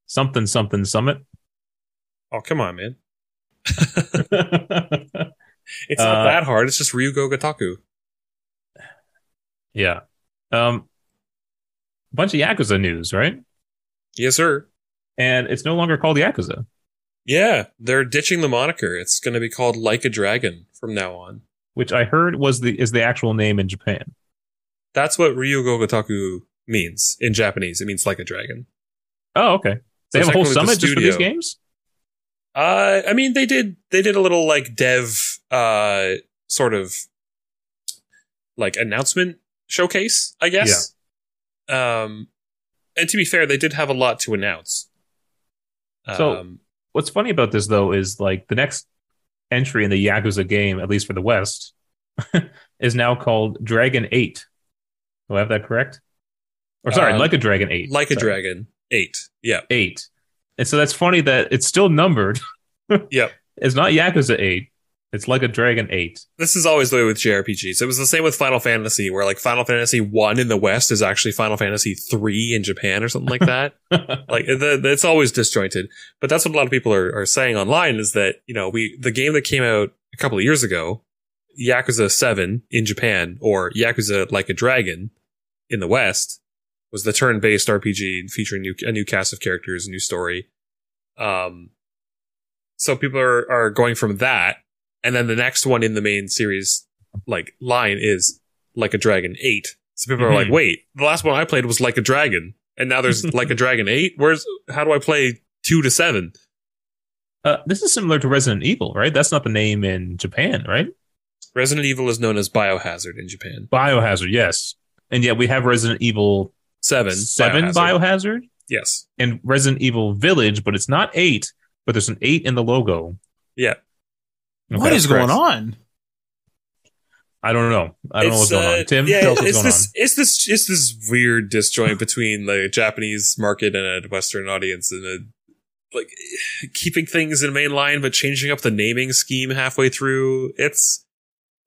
[SPEAKER 1] something Summit.
[SPEAKER 3] Oh, come on, man. It's not that hard. It's just Ryugo Gotoku.
[SPEAKER 1] Yeah. Bunch of Yakuza news, right?
[SPEAKER 3] Yes, sir.
[SPEAKER 1] And it's no longer called Yakuza.
[SPEAKER 3] Yeah, they're ditching the moniker. It's going to be called Like a Dragon from now on.
[SPEAKER 1] Which I heard is the actual name in Japan.
[SPEAKER 3] That's what Ryugo Gotoku means in Japanese. It means like a dragon.
[SPEAKER 1] Oh, okay. They have a whole summit just for these games?
[SPEAKER 3] I mean, they did a little like dev sort of like announcement showcase, I guess. Yeah. And to be fair, they did have a lot to announce.
[SPEAKER 1] So what's funny about this though is like the next entry in the Yakuza game, at least for the West, is now called Dragon 8. Do I have that correct? Or sorry, Like a Dragon 8.
[SPEAKER 3] Like a Dragon 8. Yeah.
[SPEAKER 1] 8. And so that's funny that it's still numbered.
[SPEAKER 3] Yep.
[SPEAKER 1] It's not Yakuza 8. It's Like a Dragon 8.
[SPEAKER 3] This is always the way with JRPGs. It was the same with Final Fantasy, where like Final Fantasy 1 in the West is actually Final Fantasy 3 in Japan or something like that. Like it's always disjointed. But that's what a lot of people are saying online is that, the game that came out a couple of years ago, Yakuza 7 in Japan, or Yakuza Like a Dragon in the West, was the turn-based RPG featuring a new cast of characters, a new story. So people are going from that, and then the next one in the main series like line is Like a Dragon 8. So people are like, wait, the last one I played was Like a Dragon, and now there's Like a Dragon 8? How do I play 2 to 7?
[SPEAKER 1] This is similar to Resident Evil, right? That's not the name in Japan, right?
[SPEAKER 3] Resident Evil is known as Biohazard in Japan.
[SPEAKER 1] Biohazard, yes. And yet we have Resident Evil
[SPEAKER 3] 7
[SPEAKER 1] Biohazard.
[SPEAKER 3] Yes.
[SPEAKER 1] And Resident Evil Village, but it's not 8, but there's an 8 in the logo.
[SPEAKER 3] Yeah.
[SPEAKER 1] Okay,
[SPEAKER 2] what is going on?
[SPEAKER 1] I don't know. I don't know what's going on. Tim, tell us what's going on.
[SPEAKER 3] It's this weird disjoint between the Japanese market and a Western audience, and like keeping things in main line but changing up the naming scheme halfway through. It's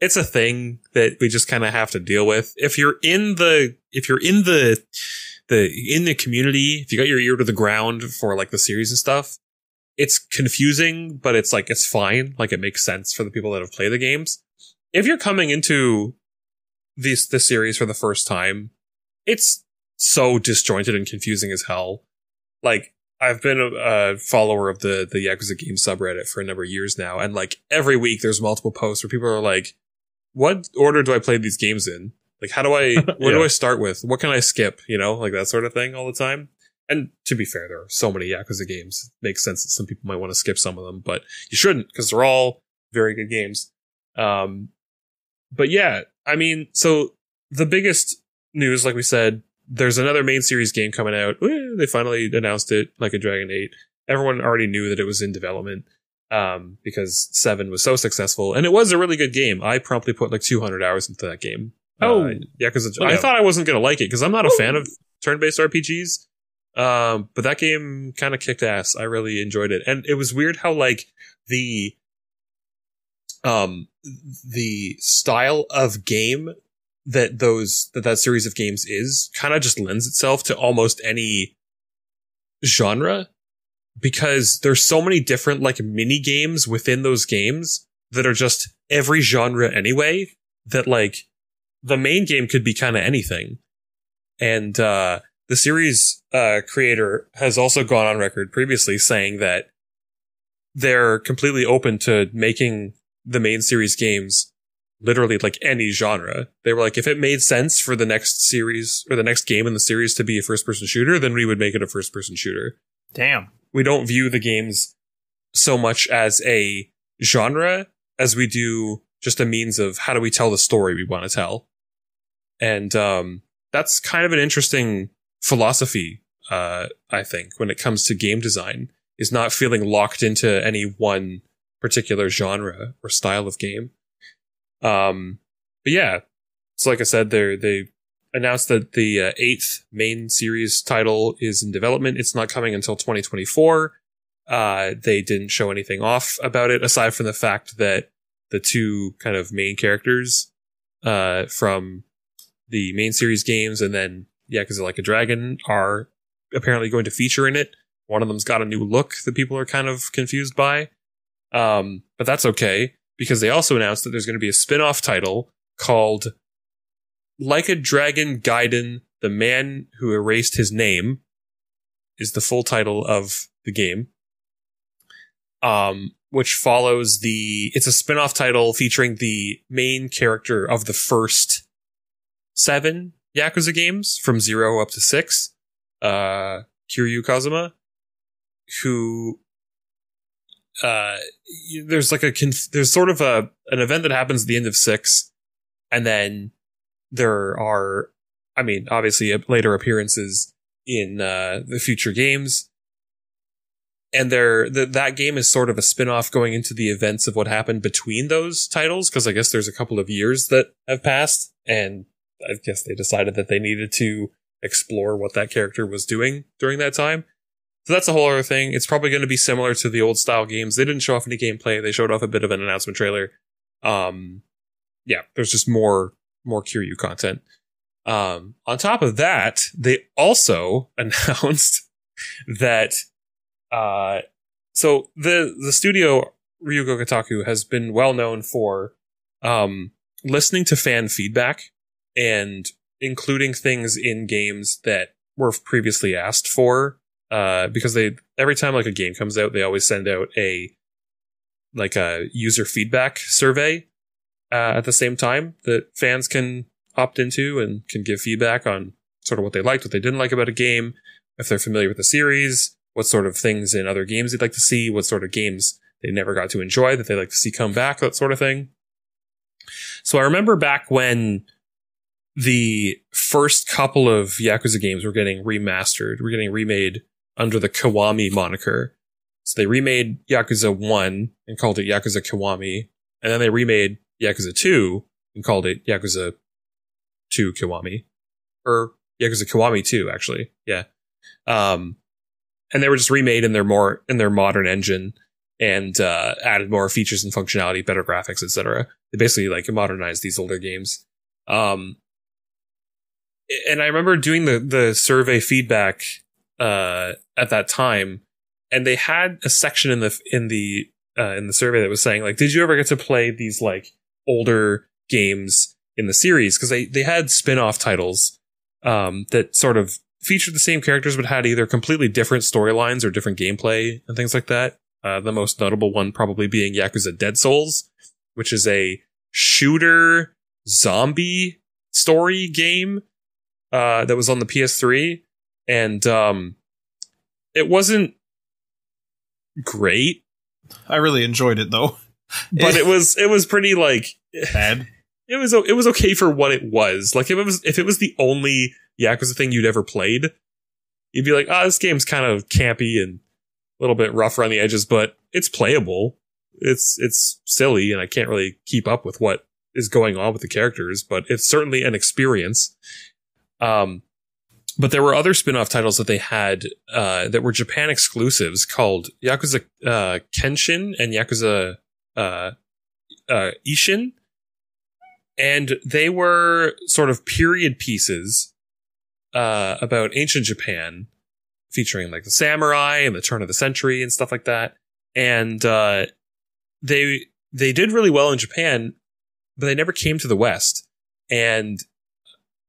[SPEAKER 3] a thing that we just kind of have to deal with. If you're in the community, if you got your ear to the ground for like the series and stuff, it's confusing, but it's like, it's fine. Like, it makes sense for the people that have played the games. If you're coming into this series for the first time, it's so disjointed and confusing as hell. Like, I've been a follower of the Yakuza game subreddit for a number of years now, and like every week there's multiple posts where people are like, what order do I play these games in? Like, how do I, where do I start with? What can I skip? You know, like that sort of thing all the time. And to be fair, there are so many Yakuza games. It makes sense that some people might want to skip some of them, but you shouldn't, because they're all very good games. But yeah, I mean, so the biggest news, like we said, there's another main series game coming out. They finally announced it, Like a Dragon 8. Everyone already knew that it was in development, because 7 was so successful, and it was a really good game. I promptly put like 200 hours into that game. Yeah, because I thought I wasn't going to like it, because I'm not a fan of turn-based RPGs. But that game kind of kicked ass. I really enjoyed it. And it was weird how like the style of game that series of games is kind of just lends itself to almost any genre, because there's so many different like mini games within those games that are just every genre anyway, that like the main game could be kind of anything. And the series creator has also gone on record previously saying that they're completely open to making the main series games literally like any genre. They were like, if it made sense for the next series or the next game in the series to be a first-person shooter, then we would make it a first-person shooter.
[SPEAKER 2] Damn.
[SPEAKER 3] We don't view the games so much as a genre as we do just a means of how do we tell the story we want to tell. And that's kind of an interesting philosophy, I think, when it comes to game design, is not feeling locked into any one particular genre or style of game. But yeah, so like I said, they announced that the 8th main series title is in development. It's not coming until 2024. They didn't show anything off about it, aside from the fact that the two kind of main characters from the main series games and then Yakuza Like a Dragon are apparently going to feature in it. One of them's got a new look that people are kind of confused by. But that's okay, because they also announced that there's going to be a spin-off title called Like a Dragon Gaiden, The Man Who Erased His Name, is the full title of the game. Which follows it's a spin-off title featuring the main character of the first 7 Yakuza games, from 0 up to 6, Kiryu Kazuma, who there's sort of an event that happens at the end of 6, and then there are, I mean, obviously later appearances in the future games, and that game is sort of a spin-off going into the events of what happened between those titles, because I guess there's a couple of years that have passed, and I guess they decided that they needed to explore what that character was doing during that time. So that's a whole other thing. It's probably going to be similar to the old style games. They didn't show off any gameplay. They showed off a bit of an announcement trailer. Yeah, there's just more Kiryu content. On top of that, they also announced that so the studio Ryugo Kotaku has been well known for listening to fan feedback and including things in games that were previously asked for, because every time like a game comes out, they always send out a like a user feedback survey at the same time that fans can opt into and can give feedback on sort of what they liked, what they didn't like about a game, if they're familiar with the series, what sort of things in other games they'd like to see, what sort of games they never got to enjoy that they'd like to see come back, that sort of thing. So I remember back when the first couple of Yakuza games were getting remastered, were getting remade under the Kiwami moniker. So they remade Yakuza 1 and called it Yakuza Kiwami, and then they remade Yakuza 2 and called it Yakuza 2 Kiwami. Or Yakuza Kiwami 2, actually. Yeah. And they were just remade in their modern engine and added more features and functionality, better graphics, etc. They basically like modernized these older games. And I remember doing the survey feedback at that time, and they had a section in the survey that was saying like, did you ever get to play these like older games in the series? Because they had spin-off titles that sort of featured the same characters but had either completely different storylines or different gameplay and things like that. The most notable one probably being Yakuza Dead Souls, which is a shooter zombie story game that was on the PS3, and it wasn't great.
[SPEAKER 2] I really enjoyed it though,
[SPEAKER 3] but it was pretty like
[SPEAKER 2] bad.
[SPEAKER 3] It was okay for what it was. Like if it was the only Yakuza thing you'd ever played, you'd be like, this game's kind of campy and a little bit rough around the edges, but it's playable. It's silly, and I can't really keep up with what is going on with the characters, but it's certainly an experience. But there were other spin-off titles that they had that were Japan exclusives called Yakuza Kenshin and Yakuza Ishin. And they were sort of period pieces about ancient Japan, featuring like the samurai and the turn of the century and stuff like that. And they did really well in Japan, but they never came to the West. And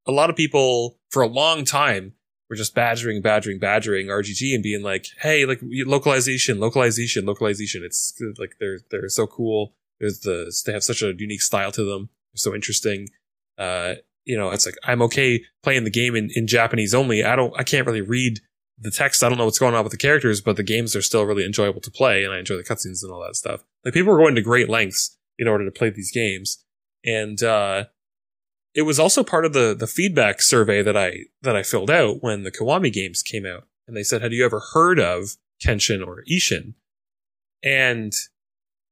[SPEAKER 3] a lot of people for a long time were just badgering RGG and being like, hey, like localization. It's like they're so cool. They have such a unique style to them. They're so interesting. It's like, I'm okay playing the game in Japanese only. I can't really read the text. I don't know what's going on with the characters, but the games are still really enjoyable to play, and I enjoy the cutscenes and all that stuff. Like, people were going to great lengths in order to play these games. And it was also part of the feedback survey that I filled out when the Kiwami games came out. And they said, have you ever heard of Kenshin or Ishin? And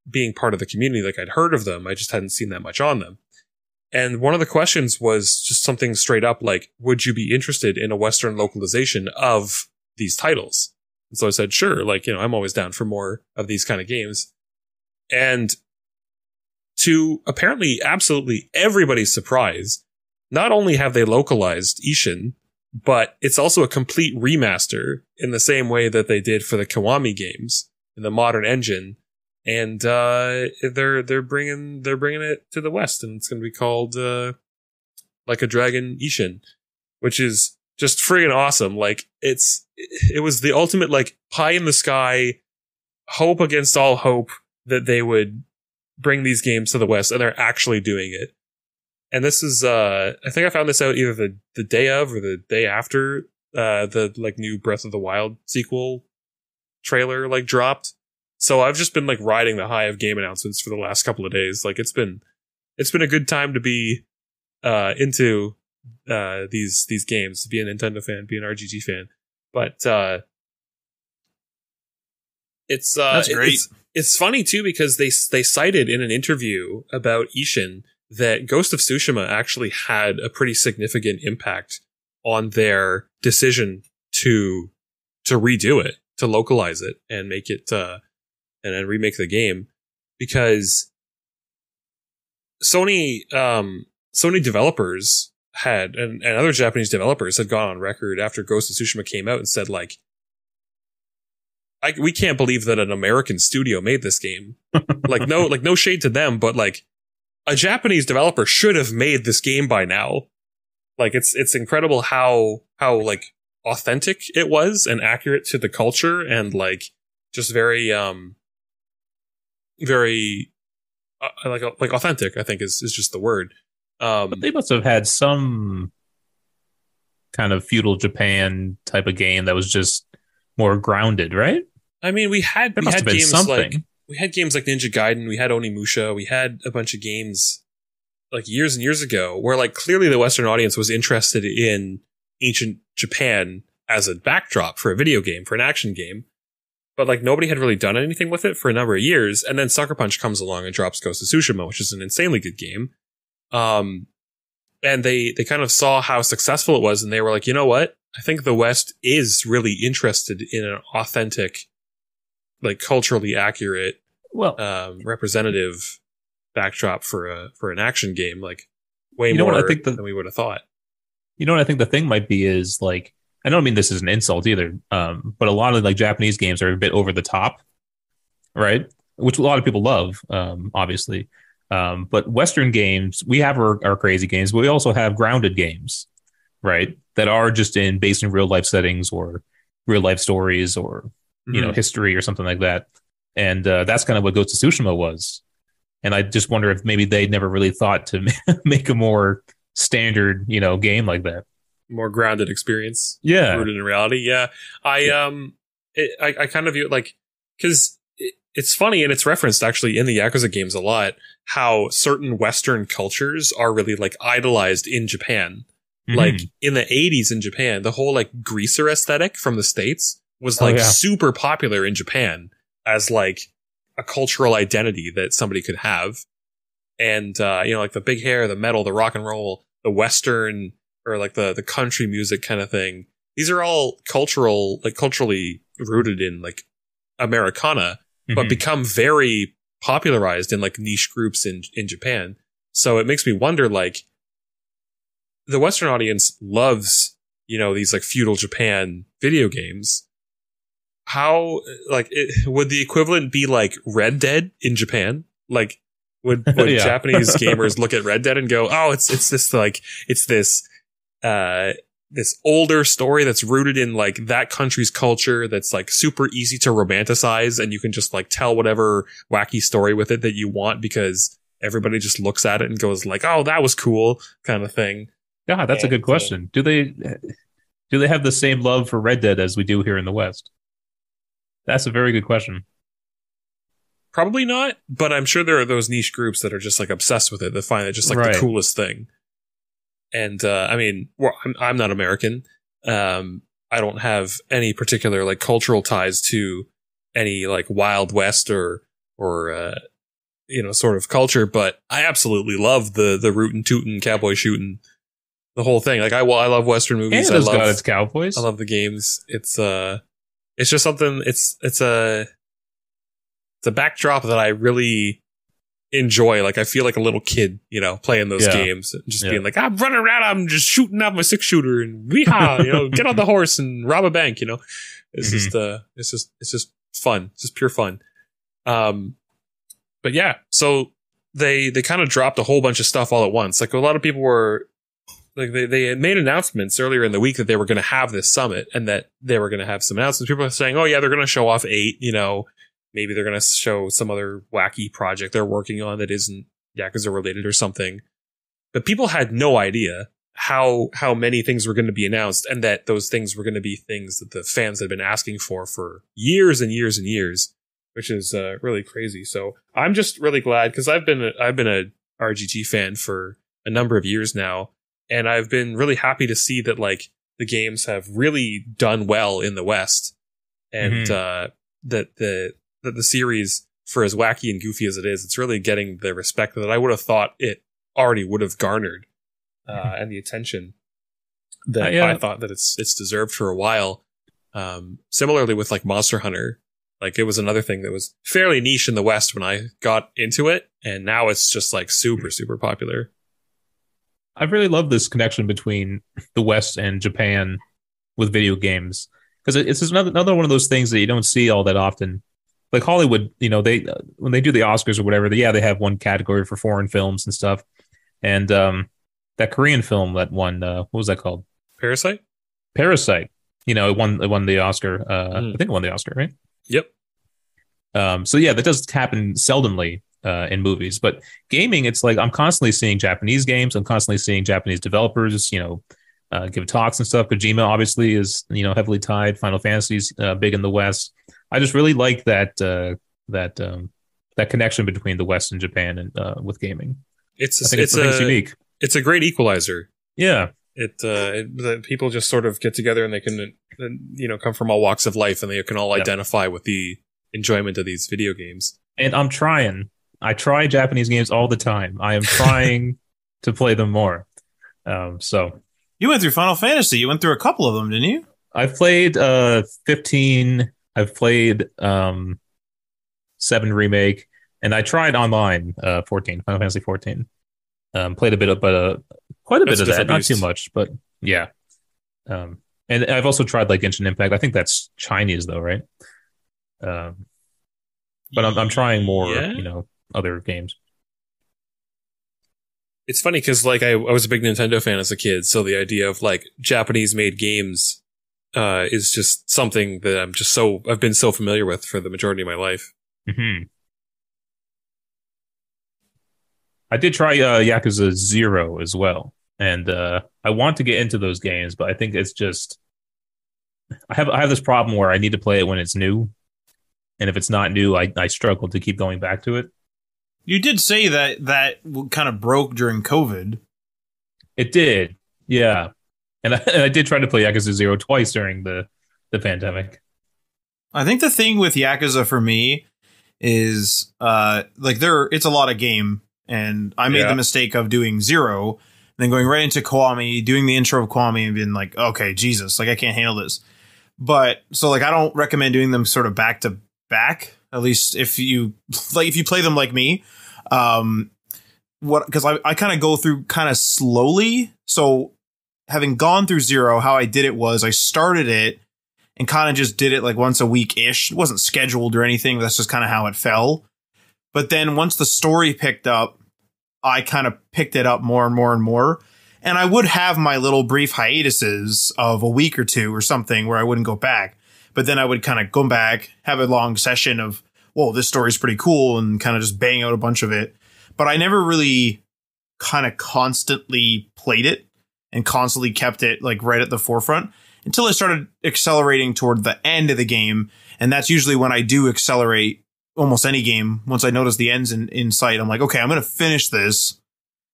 [SPEAKER 3] being part of the community, like, I'd heard of them, I just hadn't seen that much on them. And one of the questions was just something straight up like, would you be interested in a Western localization of these titles? And so I said, sure, like, I'm always down for more of these kind of games. And to apparently absolutely everybody's surprise, not only have they localized Ishin, but it's also a complete remaster in the same way that they did for the Kiwami games in the modern engine. And they're bringing it to the West, and it's going to be called Like a Dragon Ishin, which is just friggin' awesome. Like, it was the ultimate like pie in the sky, hope against all hope that they would bring these games to the West, and they're actually doing it. And this is I think I found this out either the day of or the day after the like new Breath of the Wild sequel trailer like dropped. So I've just been like riding the high of game announcements for the last couple of days. Like, it's been a good time to be into these games, to be a Nintendo fan, be an RGG fan. But that's great. It's funny too, because they cited in an interview about Ishin that Ghost of Tsushima actually had a pretty significant impact on their decision to redo it, to localize it and make it and then remake the game, because Sony developers had and other Japanese developers had gone on record after Ghost of Tsushima came out and said like, we can't believe that an American studio made this game. no shade to them, but like, a Japanese developer should have made this game by now. Like, it's incredible how like authentic it was and accurate to the culture, and like just very very like authentic, I think is just the word.
[SPEAKER 1] But they must have had some kind of feudal Japan type of game that was just more grounded, right?
[SPEAKER 3] I mean, we had games
[SPEAKER 1] something.
[SPEAKER 3] like Ninja Gaiden, we had Onimusha, we had a bunch of games like years and years ago where like clearly the Western audience was interested in ancient Japan as a backdrop for a video game, for an action game. But like nobody had really done anything with it for a number of years. And then Sucker Punch comes along and drops Ghost of Tsushima, which is an insanely good game. And they kind of saw how successful it was. And they were like, you know what? I think the West is really interested in an authentic, like culturally accurate, representative backdrop for an action game, like way more than we would have thought.
[SPEAKER 1] You know what I think the thing might be is like, I don't mean this is an insult either, but a lot of like Japanese games are a bit over the top, right? Which a lot of people love, obviously. But Western games, we have our crazy games, but we also have grounded games, right? That are just based in real life settings or real life stories or history or something like that. And that's kind of what Ghost of Tsushima was. And I just wonder if maybe they never really thought to make a more standard, game like that.
[SPEAKER 3] More grounded experience.
[SPEAKER 1] Yeah.
[SPEAKER 3] Rooted in reality. Yeah. I kind of view it like, because it's funny and it's referenced actually in the Yakuza games a lot, how certain Western cultures are really like idolized in Japan. Mm-hmm. Like in the 80s in Japan, the whole like greaser aesthetic from the States was like super popular in Japan as like a cultural identity that somebody could have. And, like the big hair, the metal, the rock and roll, the Western, or like the country music kind of thing. These are all culturally rooted in like Americana, but become very popularized in like niche groups in Japan. So it makes me wonder, like, the Western audience loves, these like feudal Japan video games. How, like, would the equivalent be like Red Dead in Japan? Like, would Japanese gamers look at Red Dead and go, oh, it's this older story that's rooted in like that country's culture that's like super easy to romanticize, and you can just like tell whatever wacky story with it that you want because everybody just looks at it and goes like, oh, that was cool, kind of thing.
[SPEAKER 1] Yeah, that's a good question. Do they have the same love for Red Dead as we do here in the West? That's a very good question.
[SPEAKER 3] Probably not, but I'm sure there are those niche groups that are just like obsessed with it, that find it just like the coolest thing. And I mean, I'm not American. I don't have any particular like cultural ties to any like Wild West or sort of culture, but I absolutely love the rootin' tootin' cowboy shooting, the whole thing. Like I love Western movies.
[SPEAKER 1] Canada's got its cowboys.
[SPEAKER 3] I love the games. It's just something. It's a backdrop that I really enjoy. Like I feel like a little kid, playing those games, and just being like, I'm running around, I'm just shooting out my 6-shooter and weehaw, get on the horse and rob a bank. It's just fun. It's just pure fun. But yeah, so they kind of dropped a whole bunch of stuff all at once. Like a lot of people were like, they had made announcements earlier in the week that they were going to have this summit and that they were going to have some announcements. People are saying, oh yeah, they're going to show off 8, maybe they're going to show some other wacky project they're working on that isn't Yakuza related or something. But people had no idea how many things were going to be announced, and that those things were going to be things that the fans had been asking for years and years and years, which is really crazy. So I'm just really glad, because I've been a RGG fan for a number of years now, and I've been really happy to see that like the games have really done well in the West, and that the series, for as wacky and goofy as it is, it's really getting the respect that I would have thought it already would have garnered, and the attention that I thought that it's deserved for a while. Similarly with like Monster Hunter, like it was another thing that was fairly niche in the West when I got into it, and now it's just like super, super popular.
[SPEAKER 1] I really love this connection between the West and Japan with video games, because it's just another one of those things that you don't see all that often. Like Hollywood, they when they do the Oscars or whatever, they have one category for foreign films and stuff. And that Korean film that won, what was that called?
[SPEAKER 3] Parasite.
[SPEAKER 1] It won the Oscar. I think it won the Oscar, right?
[SPEAKER 3] Yep.
[SPEAKER 1] So yeah, that does happen seldomly in movies, but gaming, it's like I'm constantly seeing Japanese games. I'm constantly seeing Japanese developers, give talks and stuff. Kojima obviously is, heavily tied. Final Fantasy's big in the West. I just really like that connection between the West and Japan and with gaming. I think it's unique.
[SPEAKER 3] It's a great equalizer.
[SPEAKER 1] Yeah.
[SPEAKER 3] The people just sort of get together and they can, come from all walks of life and they can all identify with the enjoyment of these video games.
[SPEAKER 1] And I'm trying. I try Japanese games all the time. I am trying to play them more. So
[SPEAKER 2] you went through Final Fantasy. You went through a couple of them, didn't you?
[SPEAKER 1] I've played 15. I've played 7 Remake, and I tried online 14, Final Fantasy 14. Played a bit of, but quite a bit of that, not too much, but yeah. And I've also tried like Genshin Impact. I think that's Chinese though, right? But I'm trying more, other games.
[SPEAKER 3] It's funny because like I was a big Nintendo fan as a kid, so the idea of like Japanese made games is just something that I've been so familiar with for the majority of my life.
[SPEAKER 1] Mm-hmm. I did try Yakuza 0 as well, and I want to get into those games, but I think it's just I have this problem where I need to play it when it's new, and if it's not new, I struggle to keep going back to it.
[SPEAKER 2] You did say that kind of broke during COVID.
[SPEAKER 1] It did, yeah, and I did try to play Yakuza 0 twice during the pandemic.
[SPEAKER 2] I think the thing with Yakuza for me is it's a lot of game. And I made the mistake of doing 0, and then going right into Kiwami, doing the intro of Kiwami and being like, okay, Jesus, like I can't handle this. But so like I don't recommend doing them sort of back to back, at least if you play them like me. Because I kind of go through kind of slowly. So having gone through 0, how I did it was I started it and kind of just did it like once a week ish. It wasn't scheduled or anything. That's just kind of how it fell. But then once the story picked up, I kind of picked it up more and more and more. And I would have my little brief hiatuses of a week or two or something where I wouldn't go back. But then I would kind of go back, have a long session of, whoa, this story's pretty cool, and kind of just bang out a bunch of it. But I never really kind of constantly played it and constantly kept it like right at the forefront until I started accelerating toward the end of the game. And that's usually when I do accelerate almost any game. Once I notice the end's in sight, I'm like, okay, I'm going to finish this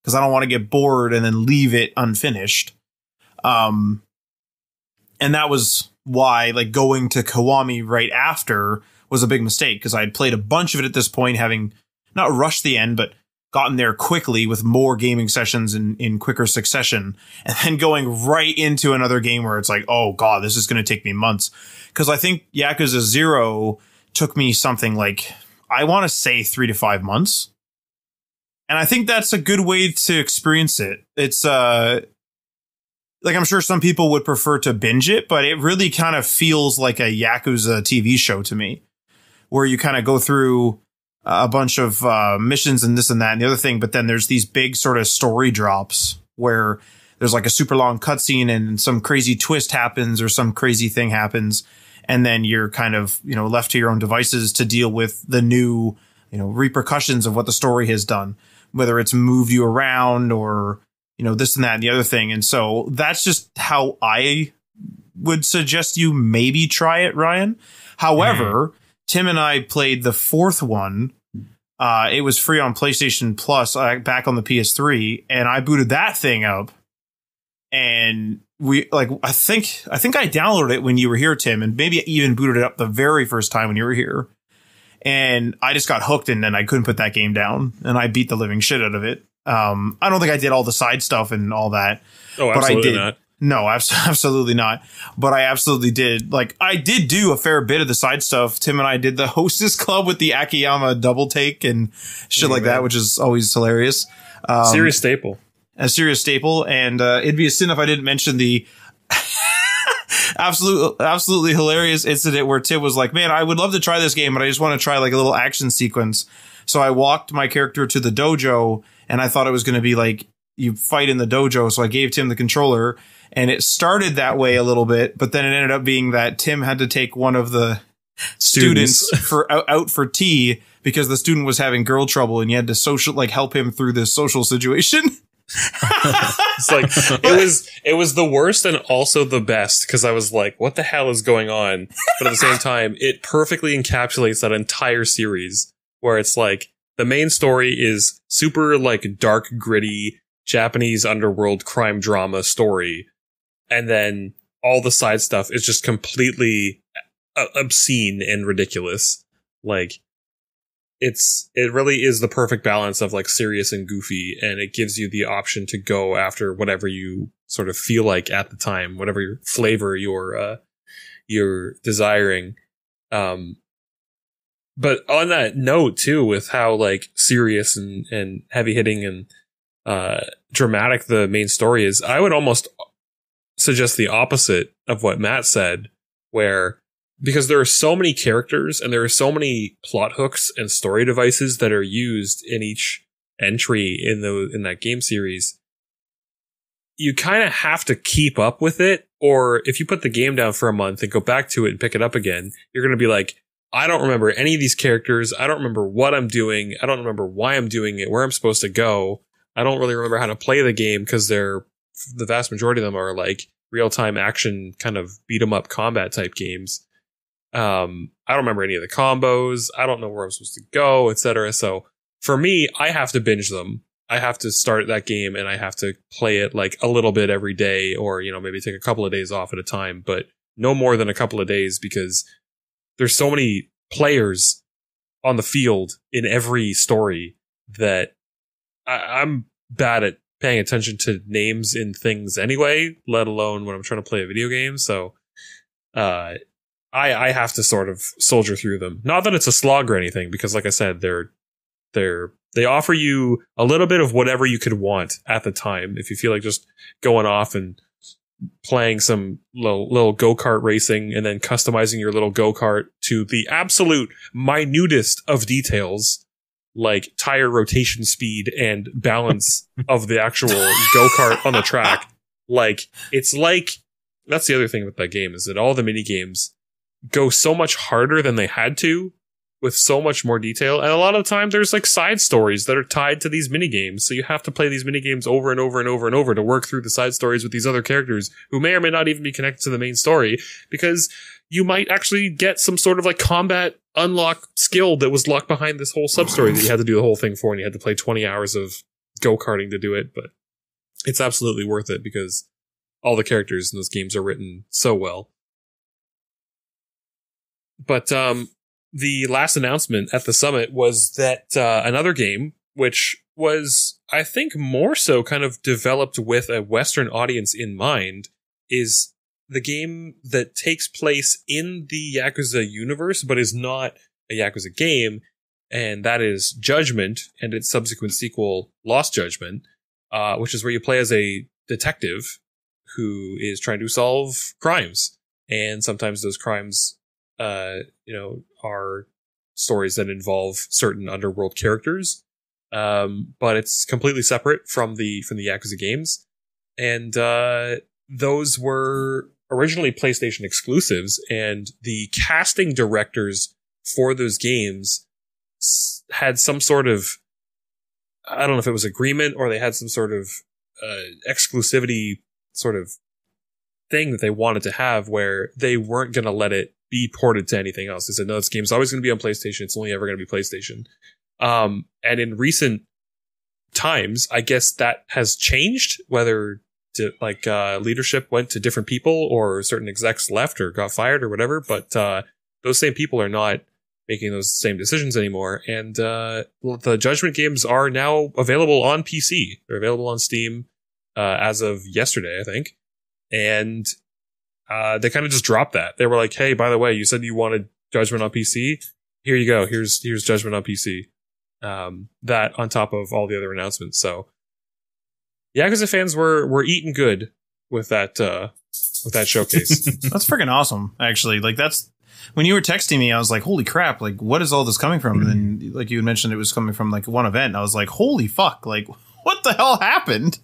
[SPEAKER 2] because I don't want to get bored and then leave it unfinished. And that was why like going to Kiwami right after was a big mistake, because I had played a bunch of it at this point, having not rushed the end, but gotten there quickly with more gaming sessions in quicker succession, and then going right into another game where it's like, oh God, this is going to take me months. Because I think Yakuza 0 took me something like, I want to say 3 to 5 months. And I think that's a good way to experience it. It's like, I'm sure some people would prefer to binge it, but it really kind of feels like a Yakuza TV show to me, where you kind of go through a bunch of missions and this and that and the other thing. But then there's these big sort of story drops where there's like a super long cutscene and some crazy twist happens or some crazy thing happens. And then you're kind of, left to your own devices to deal with the new, repercussions of what the story has done, whether it's moved you around or, this and that and the other thing. And so that's just how I would suggest you maybe try it, Ryan. However, Tim and I played the 4th one. It was free on PlayStation Plus back on the PS3, and I booted that thing up. And I think I downloaded it when you were here, Tim, and maybe even booted it up the very first time when you were here. And I just got hooked, and then I couldn't put that game down, and I beat the living shit out of it. I don't think I did all the side stuff and all that.
[SPEAKER 3] Oh, absolutely not.
[SPEAKER 2] No, absolutely not. But I absolutely did. Like, I did do a fair bit of the side stuff. Tim and I did the Hostess Club with the Akiyama double take and shit like that, which is always hilarious.
[SPEAKER 3] Serious staple.
[SPEAKER 2] A serious staple. And it'd be a sin if I didn't mention the absolutely hilarious incident where Tim was like, man, I would love to try this game, but I just want to try like a little action sequence. So I walked my character to the dojo, and I thought it was going to be like you fight in the dojo. So I gave Tim the controller, and it started that way a little bit, but then it ended up being that Tim had to take one of the students for out for tea because the student was having girl trouble and you had to help him through this social situation.
[SPEAKER 3] It's like it was the worst and also the best because I was like, what the hell is going on? But at the same time, it perfectly encapsulates that entire series where it's like the main story is super like dark, gritty Japanese underworld crime drama story, and then all the side stuff is just completely obscene and ridiculous. Like it really is the perfect balance of like serious and goofy, and it gives you the option to go after whatever you sort of feel like at the time, whatever your flavor you're desiring. But on that note too, with how like serious and heavy hitting and dramatic the main story is, I would almost suggest the opposite of what Matt said, where because there are so many characters and there are so many plot hooks and story devices that are used in each entry in that game series, you kind of have to keep up with it. Or if you put the game down for a month and go back to it and pick it up again, you're going to be like, I don't remember any of these characters. I don't remember what I'm doing. I don't remember why I'm doing it, where I'm supposed to go. I don't really remember how to play the game because the vast majority of them are like real-time action kind of beat 'em up combat type games. I don't remember any of the combos. I don't know where I'm supposed to go, etc. So for me, I have to binge them. I have to start that game and I have to play it like a little bit every day, or, maybe take a couple of days off at a time, but no more than a couple of days because there's so many players on the field in every story that I'm bad at paying attention to names in things anyway, let alone when I'm trying to play a video game. So, I have to sort of soldier through them. Not that it's a slog or anything, because like I said, they offer you a little bit of whatever you could want at the time. If you feel like just going off and playing some little go-kart racing and then customizing your little go-kart to the absolute minutest of details, like tire rotation speed and balance of the actual go-kart on the track. Like, it's like, that's the other thing with that game, is that all the mini games go so much harder than they had to, with so much more detail. And a lot of the time there's like side stories that are tied to these mini games. So you have to play these mini games over and over and over and over to work through the side stories with these other characters who may or may not even be connected to the main story, because you might actually get some sort of like combat unlock skill that was locked behind this whole sub story that you had to do the whole thing for, and you had to play 20 hours of go-karting to do it. But it's absolutely worth it because all the characters in those games are written so well. But the last announcement at the summit was that another game, which was, I think, more so kind of developed with a Western audience in mind, is the game that takes place in the Yakuza universe, but is not a Yakuza game, and that is Judgment and its subsequent sequel, Lost Judgment, which is where you play as a detective who is trying to solve crimes. And sometimes those crimes are stories that involve certain underworld characters. But it's completely separate from the Yakuza games. And those were originally PlayStation exclusives, and the casting directors for those games had some sort of, I don't know if it was agreement or they had some sort of exclusivity sort of thing that they wanted to have, where they weren't going to let it be ported to anything else. They said, no, this game's always going to be on PlayStation. It's only ever going to be PlayStation. And in recent times, I guess that has changed, whether leadership went to different people or certain execs left or got fired or whatever. But those same people are not making those same decisions anymore. And the Judgment games are now available on PC. They're available on Steam as of yesterday, I think. And they kind of just dropped that. They were like, hey, by the way, you said you wanted Judgment on PC. Here you go. Here's Judgment on PC. That on top of all the other announcements. So Yakuza fans were eating good with that showcase.
[SPEAKER 2] That's freaking awesome, actually. Like, that's when you were texting me, I was like, holy crap, like, what is all this coming from? And then, like, you had mentioned it was coming from like one event, and I was like, holy fuck, like, what the hell happened?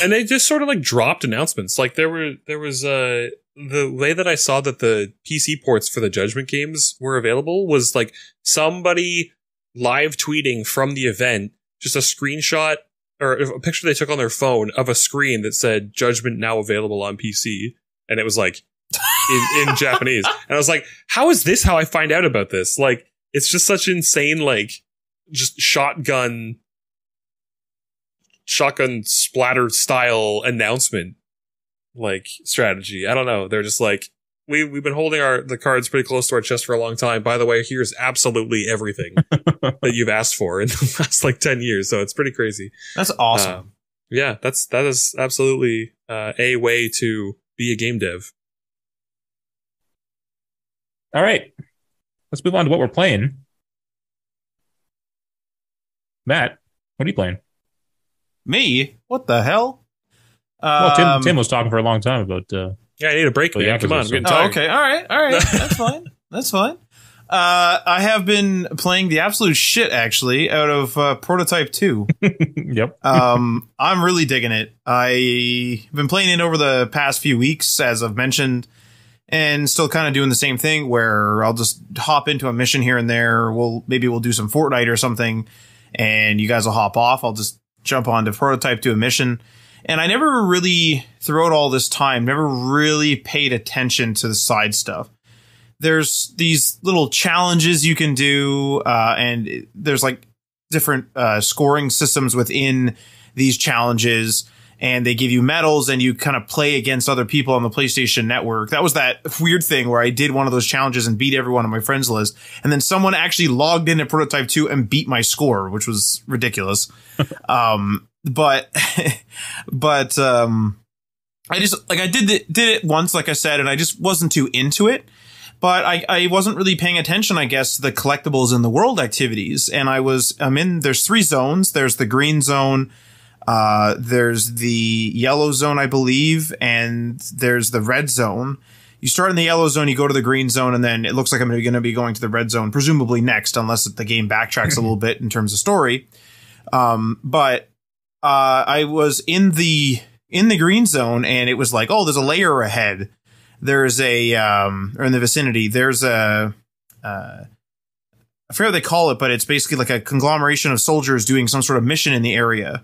[SPEAKER 3] And they just sort of like dropped announcements. Like there was the way that I saw that the PC ports for the Judgment games were available was like somebody live tweeting from the event, just a screenshot or a picture they took on their phone of a screen that said Judgment now available on PC. And it was like in Japanese. And I was like, how is this how I find out about this? Like, it's just such insane, like, just shotgun splatter style announcement, like, strategy. I don't know. They're just like, we've been holding the cards pretty close to our chest for a long time. By the way, here's absolutely everything that you've asked for in the last like 10 years. So it's pretty crazy.
[SPEAKER 2] That's awesome.
[SPEAKER 3] Yeah, that is absolutely a way to be a game dev.
[SPEAKER 1] All right, let's move on to what we're playing. Matt, what are you playing?
[SPEAKER 2] Me? What the hell?
[SPEAKER 1] Well, Tim was talking for a long time about.
[SPEAKER 3] Yeah, I need a break. Man. Come on, I'm getting tired.
[SPEAKER 2] Okay, all right. That's fine. That's fine. I have been playing the absolute shit, actually, out of Prototype 2.
[SPEAKER 1] Yep.
[SPEAKER 2] I'm really digging it. I've been playing it over the past few weeks, as I've mentioned, and still kind of doing the same thing where I'll just hop into a mission here and there. Maybe we'll do some Fortnite or something, and you guys will hop off. I'll just jump onto Prototype, do a mission. And I never really, throughout all this time, never really paid attention to the side stuff. There's these little challenges you can do, and there's like different scoring systems within these challenges, and they give you medals, and you kind of play against other people on the PlayStation Network. That was that weird thing where I did one of those challenges and beat everyone on my friends list, and then someone actually logged into Prototype 2 and beat my score, which was ridiculous. But I just I did it once, like I said, and I just wasn't too into it. But I wasn't really paying attention, I guess, to the collectibles in the world activities. And there's 3 zones. There's the green zone, there's the yellow zone, I believe, and there's the red zone. You start in the yellow zone, you go to the green zone, and then it looks like I'm going to be going to the red zone, presumably next, unless the game backtracks a little bit in terms of story. But I was in the green zone, and it was like, oh, there's a layer ahead. There's or in the vicinity, there's I forget what they call it, but it's basically like a conglomeration of soldiers doing some sort of mission in the area.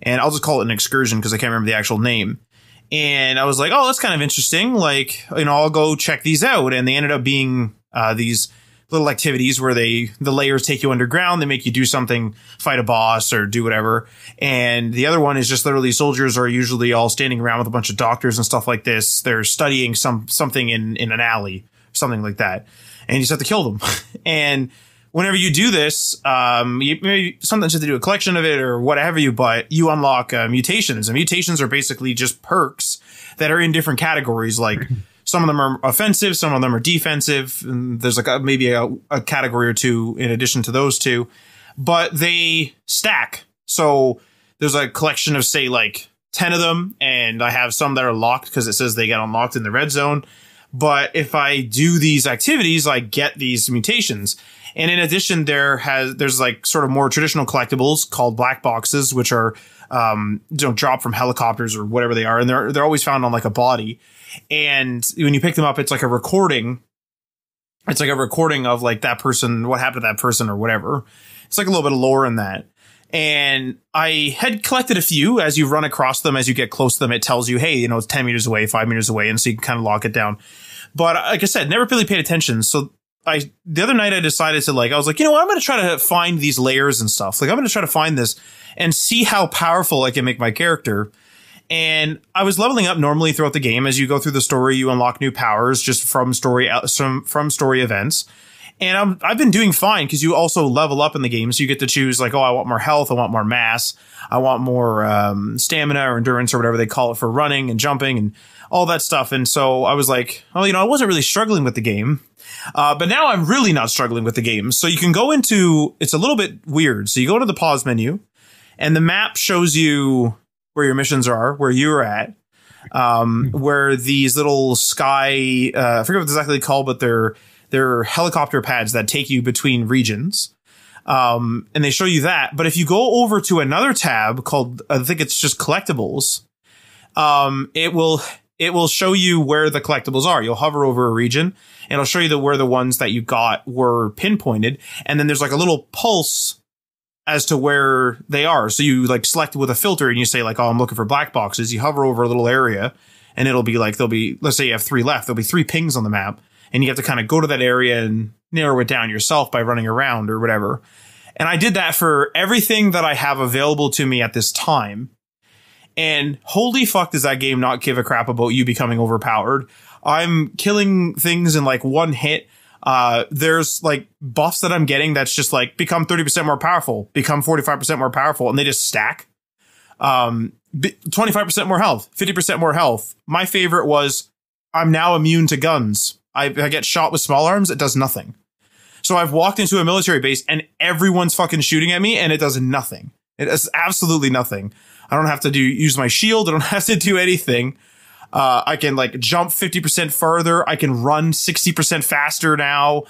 [SPEAKER 2] And I'll just call it an excursion because I can't remember the actual name. And I was like, oh, that's kind of interesting. Like, I'll go check these out. And they ended up being these little activities where the layers take you underground. They make you do something, fight a boss or do whatever. And the other one is just literally soldiers are usually all standing around with a bunch of doctors and stuff like this. They're studying something in an alley, something like that. And you just have to kill them. And whenever you do this, maybe sometimes you have to do a collection of it or whatever but you unlock mutations. And mutations are basically just perks that are in different categories, like some of them are offensive, some of them are defensive, and there's like maybe a category or two in addition to those two, but they stack. So there's a collection of, say, like 10 of them, and I have some that are locked because it says they get unlocked in the red zone. But if I do these activities, I get these mutations. And in addition, there's like sort of more traditional collectibles called black boxes, which are dropped from helicopters or whatever they are, and they're always found on like a body. And when you pick them up, it's like a recording. It's like a recording of like that person, what happened to that person or whatever. It's like a little bit of lore in that. And I had collected a few. As you run across them, as you get close to them, it tells you, hey, it's 10 meters away, 5 meters away. And so you can kind of lock it down. But like I said, never really paid attention. So the other night I decided to I was like, I'm going to try to find these layers and stuff. Like I'm going to try to find this and see how powerful I can make my character. And I was leveling up normally throughout the game. As you go through the story, you unlock new powers just from story events. And I've been doing fine because you also level up in the game. So you get to choose like, oh, I want more health. I want more mass. I want more stamina or endurance or whatever they call it for running and jumping and all that stuff. And so I was like, oh, I wasn't really struggling with the game. But now I'm really not struggling with the game. So you can go it's a little bit weird. So you go to the pause menu and the map shows you where your missions are, where you're at, where these little sky, I forget what exactly they're called, but they're helicopter pads that take you between regions. And they show you that. But if you go over to another tab called, I think it's just collectibles, it will it will show you where the collectibles are. You'll hover over a region and it'll show you where the ones that you got were pinpointed. And then there's like a little pulse as to where they are. So you like select with a filter and you say like, oh, I'm looking for black boxes. You hover over a little area and it'll be like, let's say you have 3 left. There'll be 3 pings on the map and you have to kind of go to that area and narrow it down yourself by running around or whatever. And I did that for everything that I have available to me at this time. And holy fuck, does that game not give a crap about you becoming overpowered? I'm killing things in like one hit. There's like buffs that I'm getting that's just like become 30% more powerful, become 45% more powerful, and they just stack. 25% more health, 50% more health. My favorite was I'm now immune to guns. I get shot with small arms. It does nothing. So I've walked into a military base and everyone's fucking shooting at me and it does nothing. It does absolutely nothing. I don't have to use my shield. I don't have to do anything. I can like jump 50% further. I can run 60% faster now.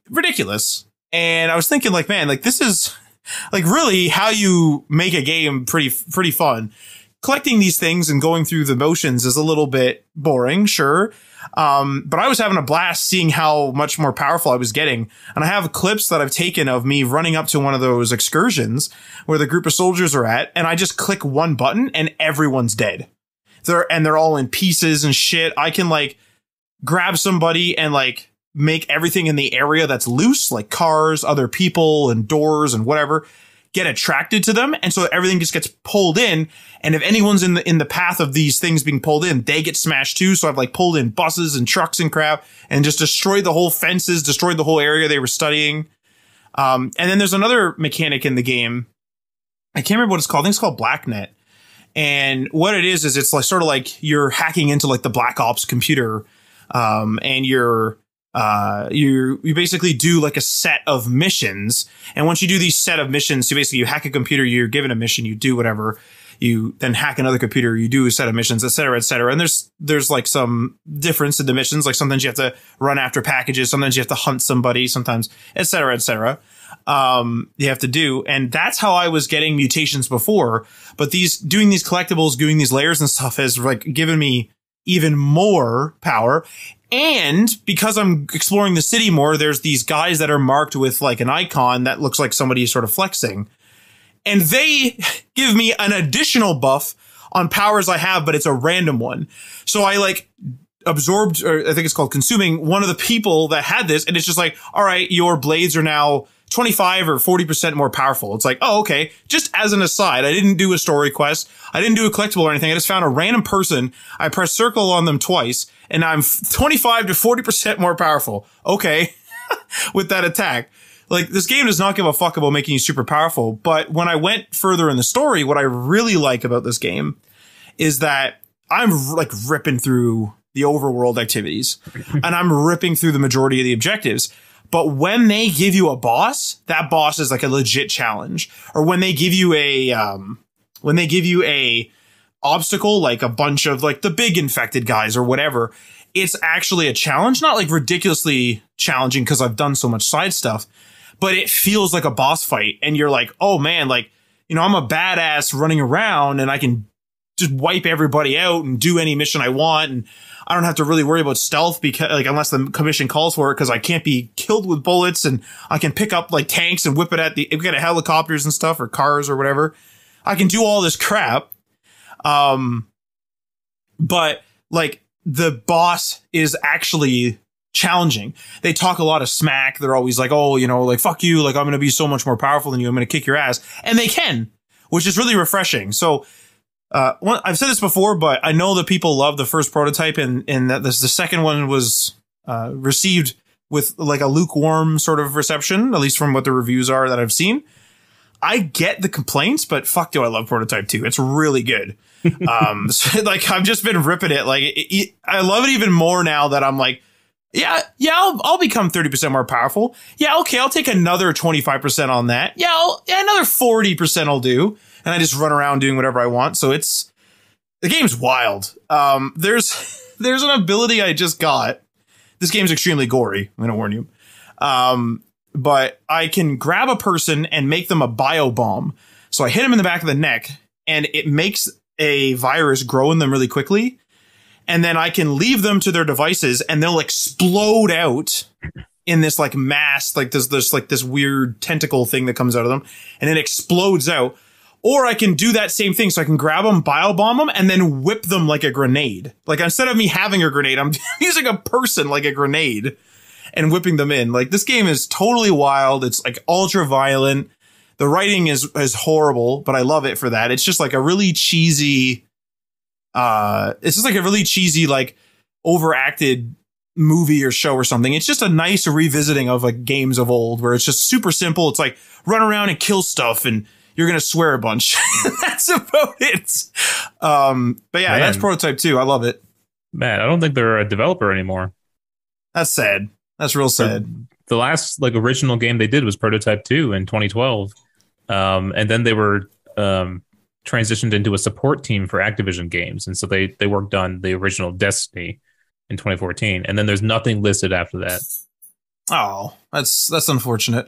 [SPEAKER 2] Ridiculous. And I was thinking like, man, like this is like really how you make a game pretty fun. Collecting these things and going through the motions is a little bit boring, sure. But I was having a blast seeing how much more powerful I was getting. And I have clips that I've taken of me running up to one of those excursions where the group of soldiers are at, and I just click one button and everyone's dead. They're all in pieces and shit. I can like grab somebody and like make everything in the area that's loose, like cars, other people and doors and whatever, get attracted to them. And so everything just gets pulled in. And if anyone's in the path of these things being pulled in, they get smashed too. So I've like pulled in buses and trucks and crap and just destroyed the whole fences, destroyed the whole area they were studying. And then there's another mechanic in the game. I can't remember what it's called. I think it's called Blacknet. And what it is it's like sort of like you're hacking into like the Black Ops computer. And you basically do like a set of missions. And once you do these set of missions, so basically you hack a computer, you're given a mission, you do whatever, you then hack another computer, you do a set of missions, et cetera, et cetera. And there's like some difference in the missions. Like sometimes you have to run after packages. Sometimes you have to hunt somebody, sometimes, et cetera, et cetera. You have to do. And that's how I was getting mutations before. But doing these collectibles, doing these layers and stuff has like given me even more power. And because I'm exploring the city more, there's these guys that are marked with like an icon that looks like somebody sort of flexing. And they give me an additional buff on powers I have, but it's a random one. So I like absorbed, or I think it's called consuming, one of the people that had this. And it's just like, all right, your blades are now 25 or 40% more powerful. It's like, oh, okay. Just as an aside, I didn't do a story quest. I didn't do a collectible or anything. I just found a random person. I pressed circle on them twice and I'm 25 to 40% more powerful. Okay. With that attack. Like, this game does not give a fuck about making you super powerful. But when I went further in the story, what I really like about this game is that I'm like ripping through the overworld activities and I'm ripping through the majority of the objectives. But when they give you a boss, that boss is like a legit challenge. Or when they give you a obstacle, like a bunch of like the big infected guys or whatever, it's actually a challenge. Not like ridiculously challenging because I've done so much side stuff, but it feels like a boss fight. And you're like, oh man, like, you know, I'm a badass running around and I can just wipe everybody out and do any mission I want. And I don't have to really worry about stealth because like, unless the commission calls for it, because I can't be killed with bullets and I can pick up like tanks and whip it at if we got helicopters and stuff or cars or whatever. I can do all this crap. But like the boss is actually challenging. They talk a lot of smack. They're always like, oh, you know, like, fuck you. Like, I'm going to be so much more powerful than you. I'm going to kick your ass. And they can, which is really refreshing. So, I've said this before, but I know that people love the first prototype and that the second one was, received with like a lukewarm sort of reception, at least from what the reviews are that I've seen. I get the complaints, but fuck do I love prototype 2. It's really good. So, like, I've just been ripping it. Like, I love it even more now that I'm like, yeah, I'll become 30% more powerful. Yeah, okay, I'll take another 25% on that. Yeah, another 40% I'll do. And I just run around doing whatever I want. So the game's wild. There's an ability I just got. This game's extremely gory. I'm going to warn you. But I can grab a person and make them a bio bomb. So I hit him in the back of the neck and it makes a virus grow in them really quickly. and then I can leave them to their devices and they'll explode out in this like mass, like there's like this weird tentacle thing that comes out of them and it explodes out. Or I can do that same thing. So I can grab them, biobomb them, and then whip them like a grenade. Like instead of me having a grenade, I'm using a person like a grenade and whipping them in. Like this game is totally wild. It's like ultra violent. The writing is horrible, but I love it for that. It's just like a really cheesy, like overacted movie or show or something. It's just a nice revisiting of like games of old where it's just super simple. It's like run around and kill stuff and you're going to swear a bunch. That's about it. But yeah, that's Prototype 2. I love it.
[SPEAKER 1] Man, I don't think they're a developer anymore.
[SPEAKER 2] That's sad. That's real sad.
[SPEAKER 1] The last like original game they did was Prototype 2 in 2012. And then they were transitioned into a support team for Activision games. And so they worked on the original Destiny in 2014. And then there's nothing listed after that.
[SPEAKER 2] Oh, that's unfortunate.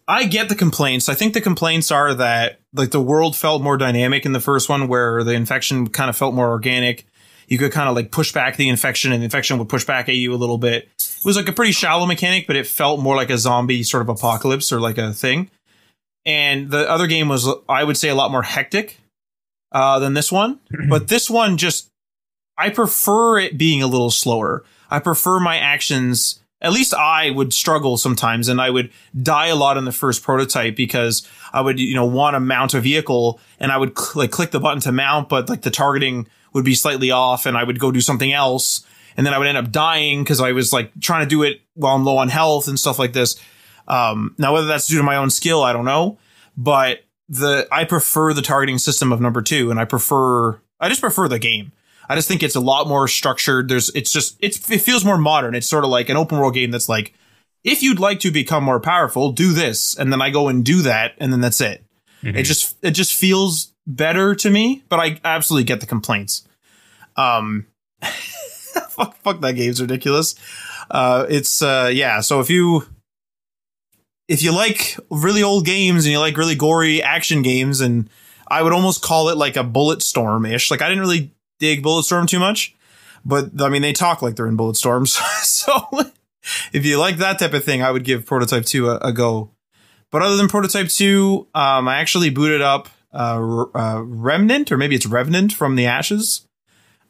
[SPEAKER 2] I get the complaints. I think the complaints are that like the world felt more dynamic in the first one where the infection kind of felt more organic. You could kind of like push back the infection and the infection would push back at you a little bit. It was like a pretty shallow mechanic, but it felt more like a zombie sort of apocalypse or like a thing. And the other game was, I would say, a lot more hectic than this one. But this one I prefer it being a little slower. I prefer my actions. At least I would struggle sometimes and I would die a lot in the first Prototype because I would, want to mount a vehicle and I would click the button to mount, but like the targeting would be slightly off and I would go do something else. And then I would end up dying because I was like trying to do it while I'm low on health and stuff like this. Now, whether that's due to my own skill, I don't know, but I prefer the targeting system of number 2 and I just prefer the game. I just think it's a lot more structured. It feels more modern. It's sort of like an open world game that's like, if you'd like to become more powerful, do this. And then I go and do that. And then that's it. Mm-hmm. It just feels better to me, but I absolutely get the complaints. Fuck that game's ridiculous. So if you like really old games and you like really gory action games, and I would almost call it like a Bulletstorm-ish. Like I didn't really dig Bulletstorm too much, but I mean, they talk like they're in Bulletstorms. So if you like that type of thing, I would give Prototype 2 a go. But other than Prototype 2, I actually booted up Remnant, or maybe it's Revenant from the Ashes.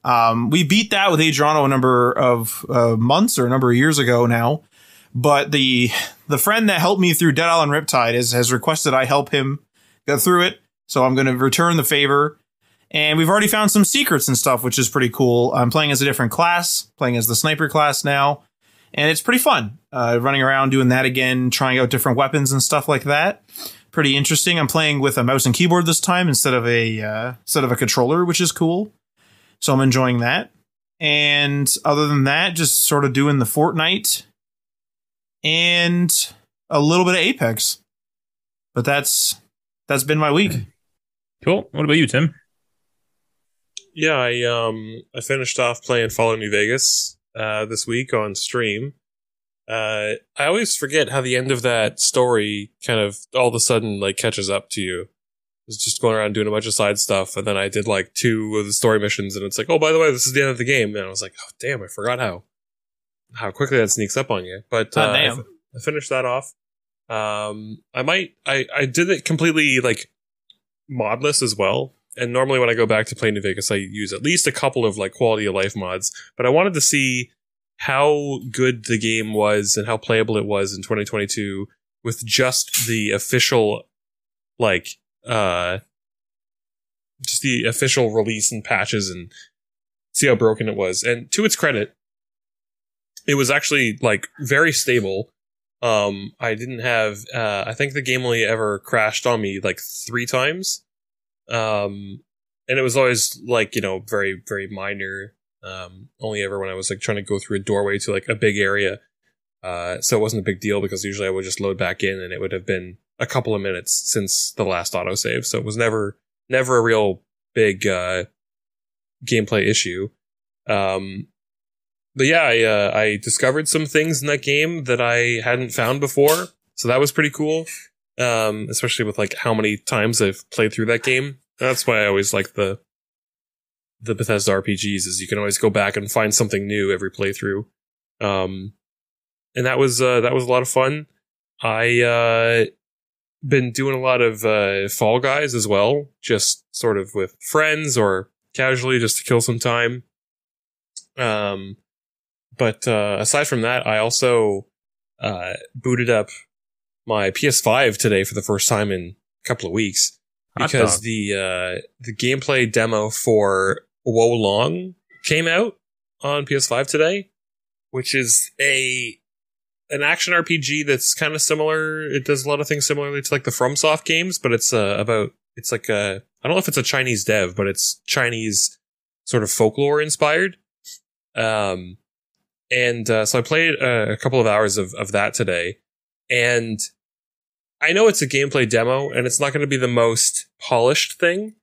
[SPEAKER 2] We beat that with Adriano a number of months or a number of years ago now. But the friend that helped me through Dead Island Riptide has requested I help him go through it. So I'm going to return the favor. And we've already found some secrets and stuff, which is pretty cool. I'm playing as a different class, playing as the sniper class now. And it's pretty fun running around doing that again, trying out different weapons and stuff like that. Pretty interesting. I'm playing with a mouse and keyboard this time instead of a controller, which is cool. So I'm enjoying that. And other than that, just sort of doing the Fortnite and a little bit of Apex. But that's been my week.
[SPEAKER 1] Cool. What about you, Tim?
[SPEAKER 3] Yeah, I finished off playing Fallout New Vegas this week on stream. I always forget how the end of that story kind of all of a sudden like catches up to you. I was just going around doing a bunch of side stuff, and then I did like 2 of the story missions, and it's like, oh, by the way, this is the end of the game. And I was like, oh, damn, I forgot how quickly that sneaks up on you. But I finished that off. I did it completely like modless as well. And normally when I go back to play New Vegas, I use at least a couple of like quality of life mods. But I wanted to see how good the game was and how playable it was in 2022 with just the official just the official release and patches, and see how broken it was. And to its credit, it was actually like very stable. I didn't have I think the game only ever crashed on me like 3 times. And it was always like, very, very minor. Only ever when I was like trying to go through a doorway to like a big area. So it wasn't a big deal because usually I would just load back in and it would have been a couple of minutes since the last autosave. So it was never a real big, gameplay issue. But yeah, I discovered some things in that game that I hadn't found before. So that was pretty cool. Especially with like how many times I've played through that game. That's why I always like the the Bethesda RPGs is you can always go back and find something new every playthrough. And that was a lot of fun. I been doing a lot of Fall Guys as well, just sort of with friends or casually just to kill some time. But aside from that, I also booted up my PS5 today for the first time in a couple of weeks because the gameplay demo for Wo Long came out on PS5 today, which is an action RPG that's kind of similar. It does a lot of things similarly to like the FromSoft games, but it's I don't know if it's a Chinese dev, but it's Chinese sort of folklore inspired. So I played a couple of hours of that today, and I know it's a gameplay demo and it's not going to be the most polished thing,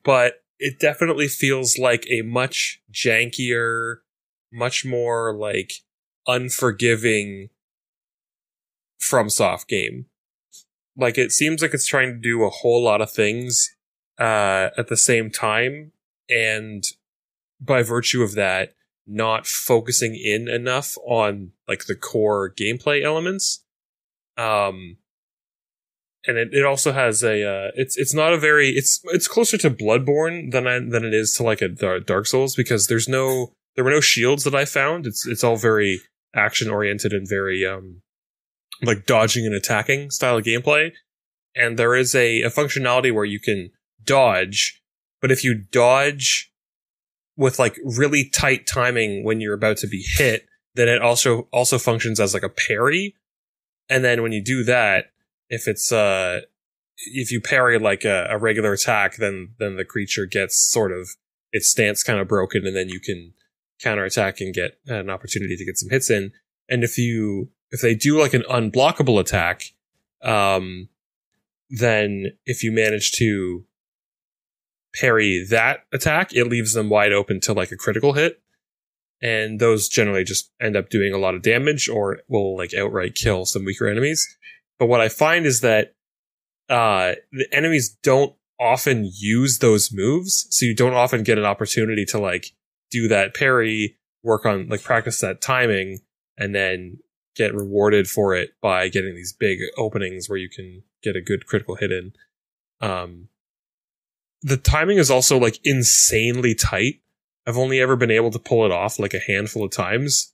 [SPEAKER 3] but it definitely feels like a much jankier, much more like unforgiving FromSoft game. Like, it seems like it's trying to do a whole lot of things at the same time, and by virtue of that, not focusing in enough on like the core gameplay elements. And it also has it's not a very, it's closer to Bloodborne than it is to like a Dark Souls, because there were no shields that I found. It's all very action oriented and very like dodging and attacking style of gameplay. And there is a functionality where you can dodge, but if you dodge with like really tight timing when you're about to be hit, then it also functions as like a parry. And then when you do that, if you parry like a regular attack, then the creature gets sort of its stance kind of broken, and then you can counterattack and get an opportunity to get some hits in. And if they do like an unblockable attack, then if you manage to parry that attack, it leaves them wide open to like a critical hit. And those generally just end up doing a lot of damage, or will like outright kill some weaker enemies. But what I find is that the enemies don't often use those moves, so you don't often get an opportunity to like do that parry, work on like practice that timing, and then get rewarded for it by getting these big openings where you can get a good critical hit in. The timing is also like insanely tight. I've only ever been able to pull it off like a handful of times.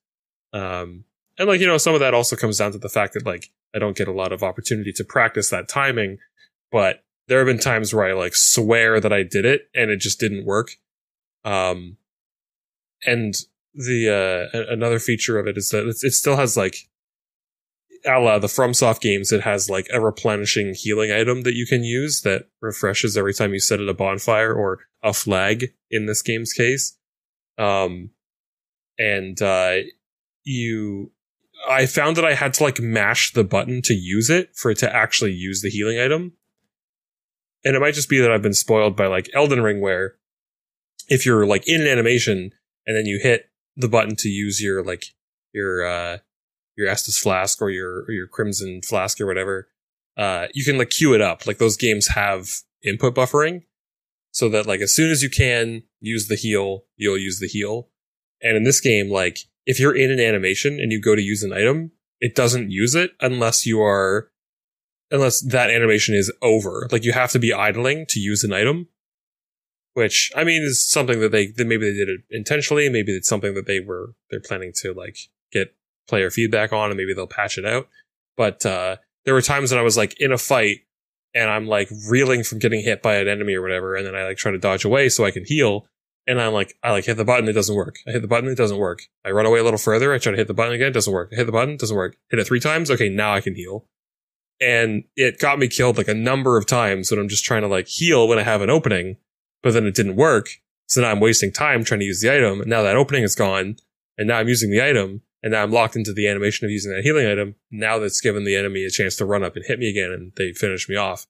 [SPEAKER 3] And like, some of that also comes down to the fact that like I don't get a lot of opportunity to practice that timing, but there have been times where I like swear that I did it and it just didn't work. And another feature of it is that it still has like, a la the FromSoft games, it has like a replenishing healing item that you can use that refreshes every time you set it a bonfire or a flag in this game's case. I found that I had to like mash the button to use it for it to actually use the healing item. And it might just be that I've been spoiled by like Elden Ring, where if you're like in an animation and then you hit the button to use your Estus Flask or your Crimson Flask or whatever, you can like queue it up. Like, those games have input buffering, so that like as soon as you can use the heal, you'll use the heal. And in this game, like, if you're in an animation and you go to use an item, it doesn't use it unless that animation is over. Like, you have to be idling to use an item, which, I mean, is something that maybe they did it intentionally. Maybe it's something that they're planning to like get player feedback on, and maybe they'll patch it out. But there were times when I was like in a fight and I'm like reeling from getting hit by an enemy or whatever, and then I like try to dodge away so I can heal, and I hit the button, it doesn't work. I hit the button, it doesn't work. I run away a little further, I try to hit the button again, it doesn't work. I hit the button, it doesn't work. Hit it 3 times, okay, now I can heal. And it got me killed like a number of times when I'm just trying to like heal when I have an opening, but then it didn't work. So now I'm wasting time trying to use the item, and now that opening is gone, and now I'm using the item, and now I'm locked into the animation of using that healing item. Now that's given the enemy a chance to run up and hit me again, and they finish me off.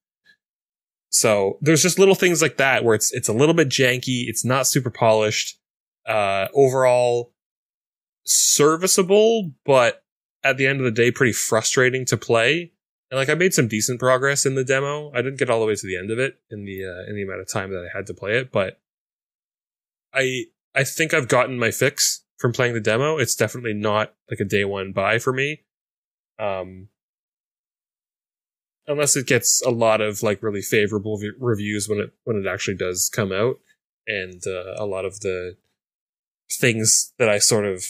[SPEAKER 3] So there's just little things like that where it's a little bit janky. It's not super polished. Overall serviceable, but at the end of the day, pretty frustrating to play. And like, I made some decent progress in the demo. I didn't get all the way to the end of it in the amount of time that I had to play it, but I think I've gotten my fix from playing the demo. It's definitely not like a day one buy for me. Unless it gets a lot of like really favorable reviews when it actually does come out, and a lot of the things that I sort of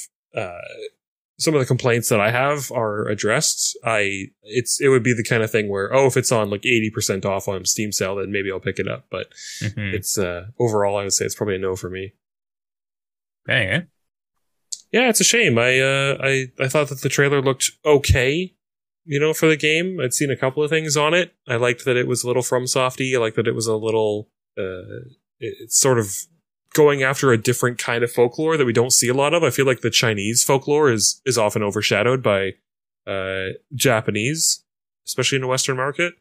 [SPEAKER 3] some of the complaints that I have are addressed. It would be the kind of thing where, if it's on like 80% off on Steam sale, then maybe I'll pick it up. But it's overall, I would say it's probably a no for me.
[SPEAKER 1] Dang it.
[SPEAKER 3] Yeah, it's a shame. I thought that the trailer looked okay, for the game. I'd seen a couple of things on it. I liked that it was a little FromSofty. I liked that it was a little it's sort of going after a different kind of folklore that we don't see a lot of. I feel like the Chinese folklore is often overshadowed by Japanese, especially in the Western market.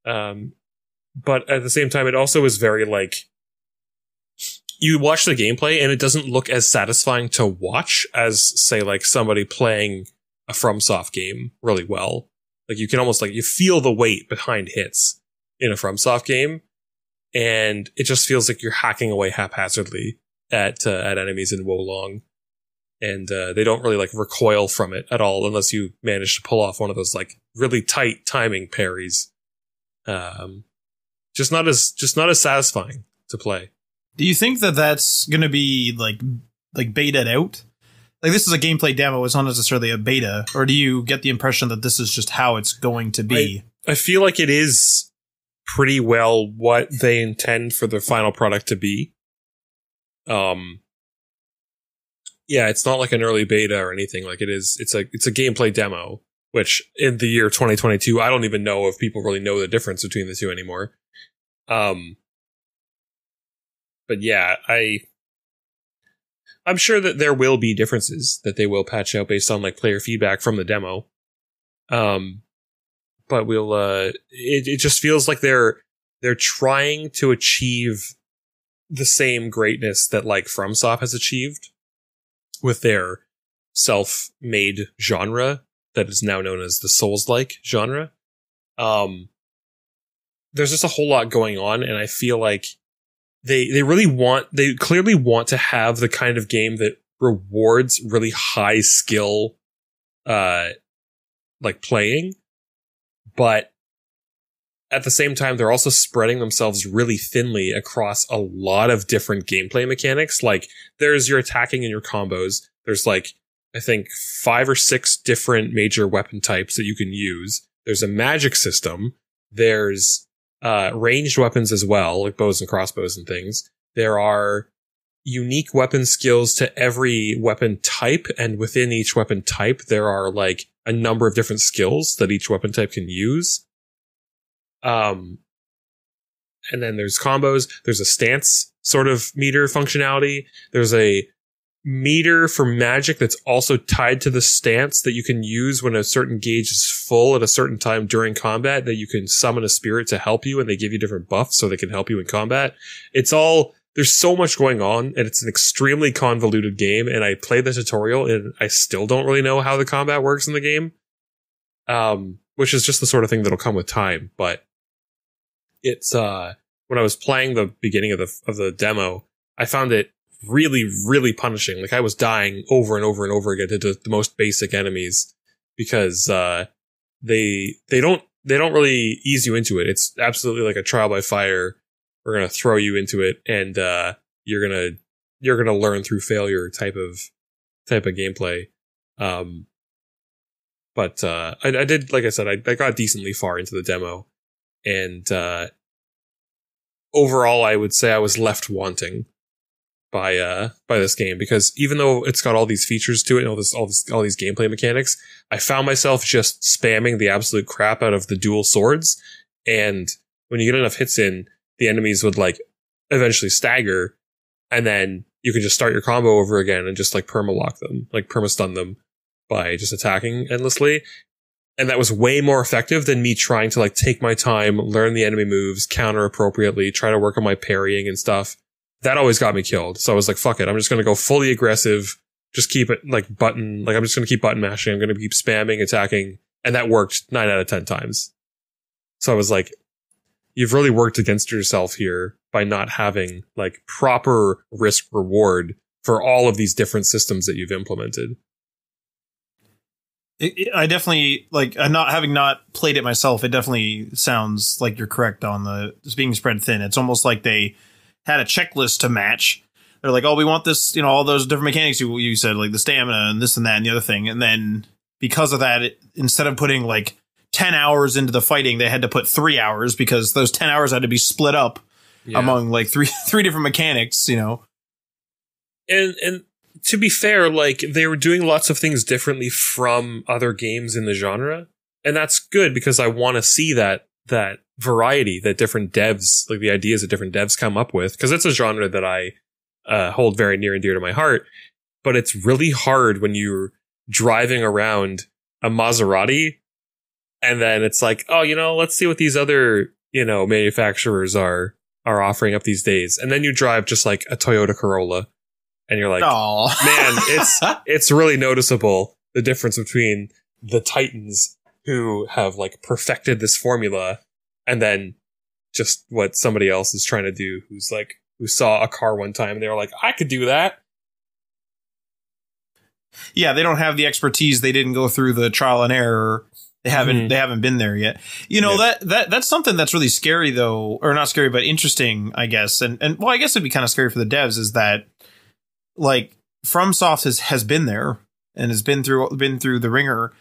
[SPEAKER 3] But at the same time, it also is very like, you watch the gameplay and it doesn't look as satisfying to watch as, say, like somebody playing a FromSoft game really well. Like you can almost you feel the weight behind hits in a FromSoft game. And it just feels like you're hacking away haphazardly at enemies in Wolong. And they don't really recoil from it at all unless you manage to pull off one of those really tight timing parries. Just not as satisfying to play.
[SPEAKER 2] Do you think that that's going to be like betaed out? Like this is a gameplay demo, it's not necessarily a beta, or do you get the impression that this is just how it's going to be?
[SPEAKER 3] I feel like it is pretty well what they intend for the final product to be. Yeah, it's not like an early beta or anything. Like it's a gameplay demo, which in the year 2022, I don't even know if people really know the difference between the two anymore. But yeah, I'm sure that there will be differences that they will patch out based on player feedback from the demo. But we'll it just feels like they're trying to achieve the same greatness that FromSoft has achieved with their self-made genre that is now known as the Souls-like genre. There's just a whole lot going on, and I feel like they clearly want to have the kind of game that rewards really high skill playing. But at the same time, they're also spreading themselves really thinly across a lot of different gameplay mechanics. There's your attacking and your combos. There's I think 5 or 6 different major weapon types that you can use. There's a magic system. There's ranged weapons as well, like bows and crossbows and things. There are unique weapon skills to every weapon type, and within each weapon type, there are a number of different skills that each weapon type can use. And then there's combos. There's a stance sort of meter functionality. There's a meter for magic that's also tied to the stance that you can use when a certain gauge is full at a certain time during combat, that you can summon a spirit to help you, and they give you different buffs so they can help you in combat. There's so much going on, and it's an extremely convoluted game, and I played the tutorial, and I still don't really know how the combat works in the game, which is just the sort of thing that'll come with time. But it's when I was playing the beginning of the demo, I found it really, really punishing. I was dying over and over and over again to the most basic enemies because they don't really ease you into it. It's absolutely like a trial by fire. We're gonna throw you into it, and you're gonna learn through failure type of gameplay. But I did, like I said, I got decently far into the demo, and overall, I would say I was left wanting by this game, because even though it's got all these features to it and all these gameplay mechanics, I found myself just spamming the absolute crap out of the dual swords, and when you get enough hits in, the enemies would eventually stagger, and then you can just start your combo over again and just perma-lock them, perma-stun them by just attacking endlessly. And that was way more effective than me trying to take my time, learn the enemy moves, counter appropriately, try to work on my parrying and stuff. That always got me killed. So I was like, fuck it, I'm just going to go fully aggressive, just keep it I'm just going to keep button mashing, I'm going to keep spamming, attacking. And that worked 9 out of 10 times. So I was like, you've really worked against yourself here by not having like proper risk reward for all of these different systems that you've implemented.
[SPEAKER 2] I definitely not having not played it myself. It definitely sounds like you're correct on it's being spread thin. It's almost like they had a checklist to match. They're like, oh, we want this, all those different mechanics you said, like the stamina and this and that and the other thing. And then because of that, instead of putting like 10 hours into the fighting, they had to put 3 hours because those 10 hours had to be split up among like three different mechanics, And
[SPEAKER 3] to be fair, like they were doing lots of things differently from other games in the genre. And that's good because I want to see that variety that different devs, like the ideas that different devs come up with, because it's a genre that I hold very near and dear to my heart. But it's really hard when you're driving around a Maserati and then it's like, oh, let's see what these other, manufacturers are offering up these days. And then you drive just like a Toyota Corolla and you're like, oh man, it's really noticeable the difference between the titans who have like perfected this formula and then just what somebody else is trying to do who saw a car one time and they were like, I could do that.
[SPEAKER 2] Yeah, they don't have the expertise. They didn't go through the trial and error. They haven't been there yet. That's something that's really scary though, or not scary, but interesting, I guess. And well, I guess it'd be kind of scary for the devs is that like FromSoft has been there and has been through the ringer.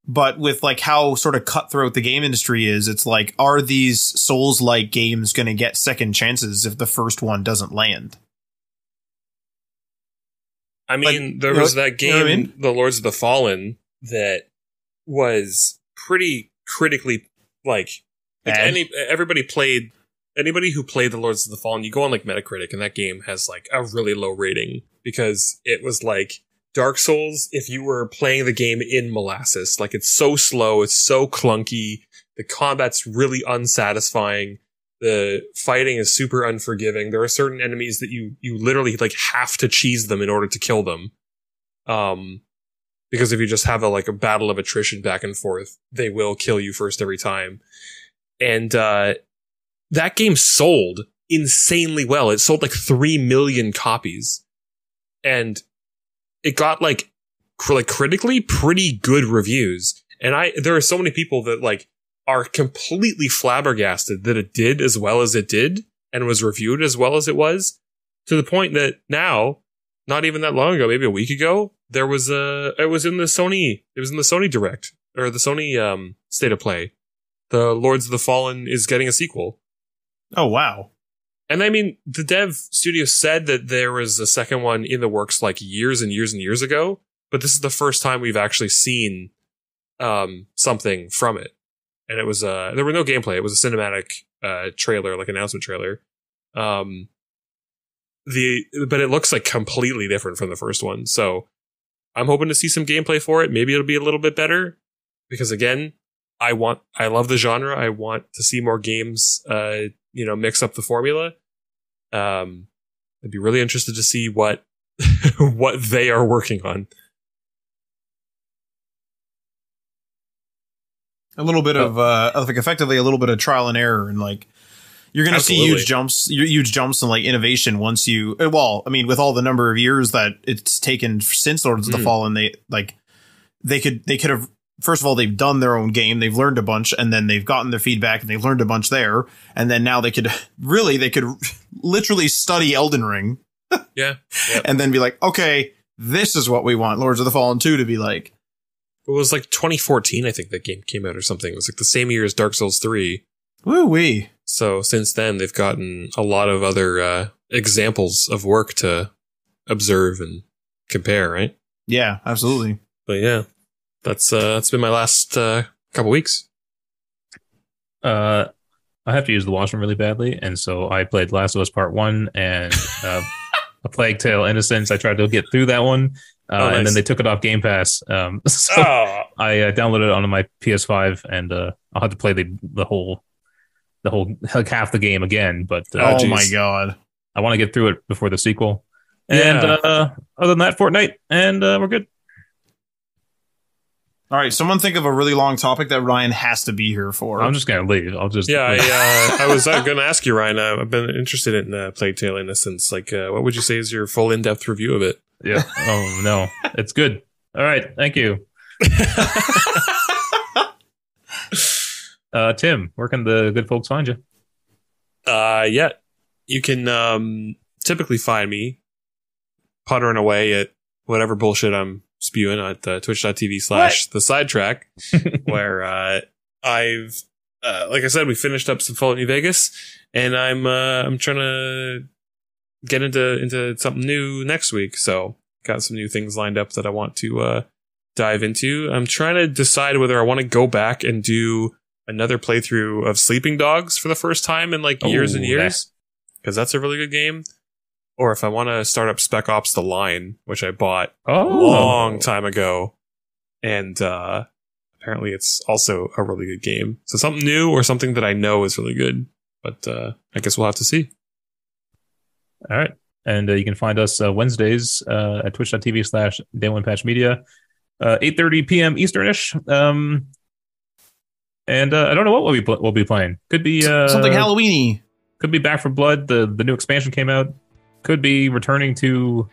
[SPEAKER 2] But with like how sort of cutthroat the game industry is, it's like, are these Souls-like games going to get second chances if the first one doesn't land?
[SPEAKER 3] I mean, there was that game, The Lords of the Fallen, that was pretty critically anybody who played The Lords of the Fallen, you go on like Metacritic, and that game has like a really low rating because it was like Dark Souls if you were playing the game in molasses. Like it's so slow, it's so clunky, the combat's really unsatisfying, the fighting is super unforgiving. There are certain enemies that you literally like have to cheese them in order to kill them. Because if you just have a battle of attrition back and forth, they will kill you first every time. And that game sold insanely well. It sold like 3 million copies. And it got like critically pretty good reviews. And there are so many people that like are completely flabbergasted that it did as well as it did and was reviewed as well as it was, to the point that now, not even that long ago, maybe a week ago, it was in the Sony Direct, or the Sony State of Play. The Lords of the Fallen is getting a sequel.
[SPEAKER 2] Oh, wow.
[SPEAKER 3] And I mean, the dev studio said that there was a second one in the works like years and years and years ago, but this is the first time we've actually seen something from it. And it was there were no gameplay. It was a cinematic trailer, like announcement trailer. But it looks like completely different from the first one. So I'm hoping to see some gameplay for it. Maybe it'll be a little bit better because again, I love the genre. I want to see more games, mix up the formula. I'd be really interested to see what what they are working on.
[SPEAKER 2] A little bit of effectively a little bit of trial and error, and like you're going to see huge jumps in like innovation once you. Well, I mean, with all the number of years that it's taken since Lords of the Fallen, they could have. First of all, they've done their own game. They've learned a bunch, and then they've gotten their feedback, and they've learned a bunch there. And then now they could literally study Elden Ring.
[SPEAKER 3] Yeah.
[SPEAKER 2] And then be like, okay, this is what we want Lords of the Fallen 2 to be like.
[SPEAKER 3] It was like 2014, I think that game came out or something. It was like the same year as Dark Souls 3.
[SPEAKER 2] Woo-wee.
[SPEAKER 3] So since then, they've gotten a lot of other examples of work to observe and compare, right?
[SPEAKER 2] Yeah, absolutely.
[SPEAKER 3] But yeah. That's been my last couple weeks.
[SPEAKER 1] I have to use the washroom really badly, and so I played Last of Us Part 1 and A Plague Tale: Innocence. I tried to get through that one, nice. And then they took it off Game Pass. I downloaded it onto my PS5, and I'll have to play the whole like half the game again. But
[SPEAKER 2] oh my god,
[SPEAKER 1] I want to get through it before the sequel. And other than that, Fortnite, and we're good.
[SPEAKER 2] All right, someone think of a really long topic that Ryan has to be here for.
[SPEAKER 1] I'm just gonna leave. I'll just
[SPEAKER 3] I was going to ask you, Ryan. I've been interested in Plague Tale Innocence. Like, what would you say is your full in-depth review of it?
[SPEAKER 1] Yeah. Oh no, it's good. All right, thank you. Tim, where can the good folks find you?
[SPEAKER 3] Yeah, you can typically find me puttering away at whatever bullshit I'm spewing at twitch.tv/the sidetrack, where I've like I said, we finished up some Fallout New Vegas, and I'm trying to get into something new next week. So got some new things lined up that I want to dive into. I'm trying to decide whether I want to go back and do another playthrough of Sleeping Dogs for the first time in like years and years, because that's a really good game. Or if I want to start up Spec Ops: The Line, which I bought a long time ago, and apparently it's also a really good game. So something new or something that I know is really good, but I guess we'll have to see.
[SPEAKER 1] All right. And you can find us Wednesdays at twitch.tv/DayOnePatchMedia, 8:30 p.m. Easternish. And I don't know what we'll be playing. Could be
[SPEAKER 2] something Halloween-y.
[SPEAKER 1] Could be Back 4 Blood. The new expansion came out. Could be returning to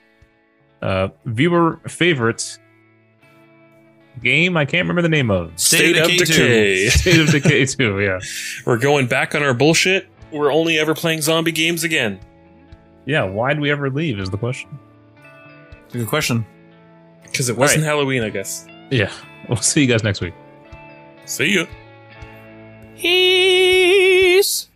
[SPEAKER 1] viewer favorite game. I can't remember the name of.
[SPEAKER 3] State of Decay.
[SPEAKER 1] State of Decay 2, yeah.
[SPEAKER 3] We're going back on our bullshit. We're only ever playing zombie games again.
[SPEAKER 1] Yeah, why'd we ever leave is the question.
[SPEAKER 2] Good question.
[SPEAKER 3] Because it wasn't Halloween, I guess.
[SPEAKER 1] Yeah. We'll see you guys next week.
[SPEAKER 3] See ya.
[SPEAKER 2] Peace.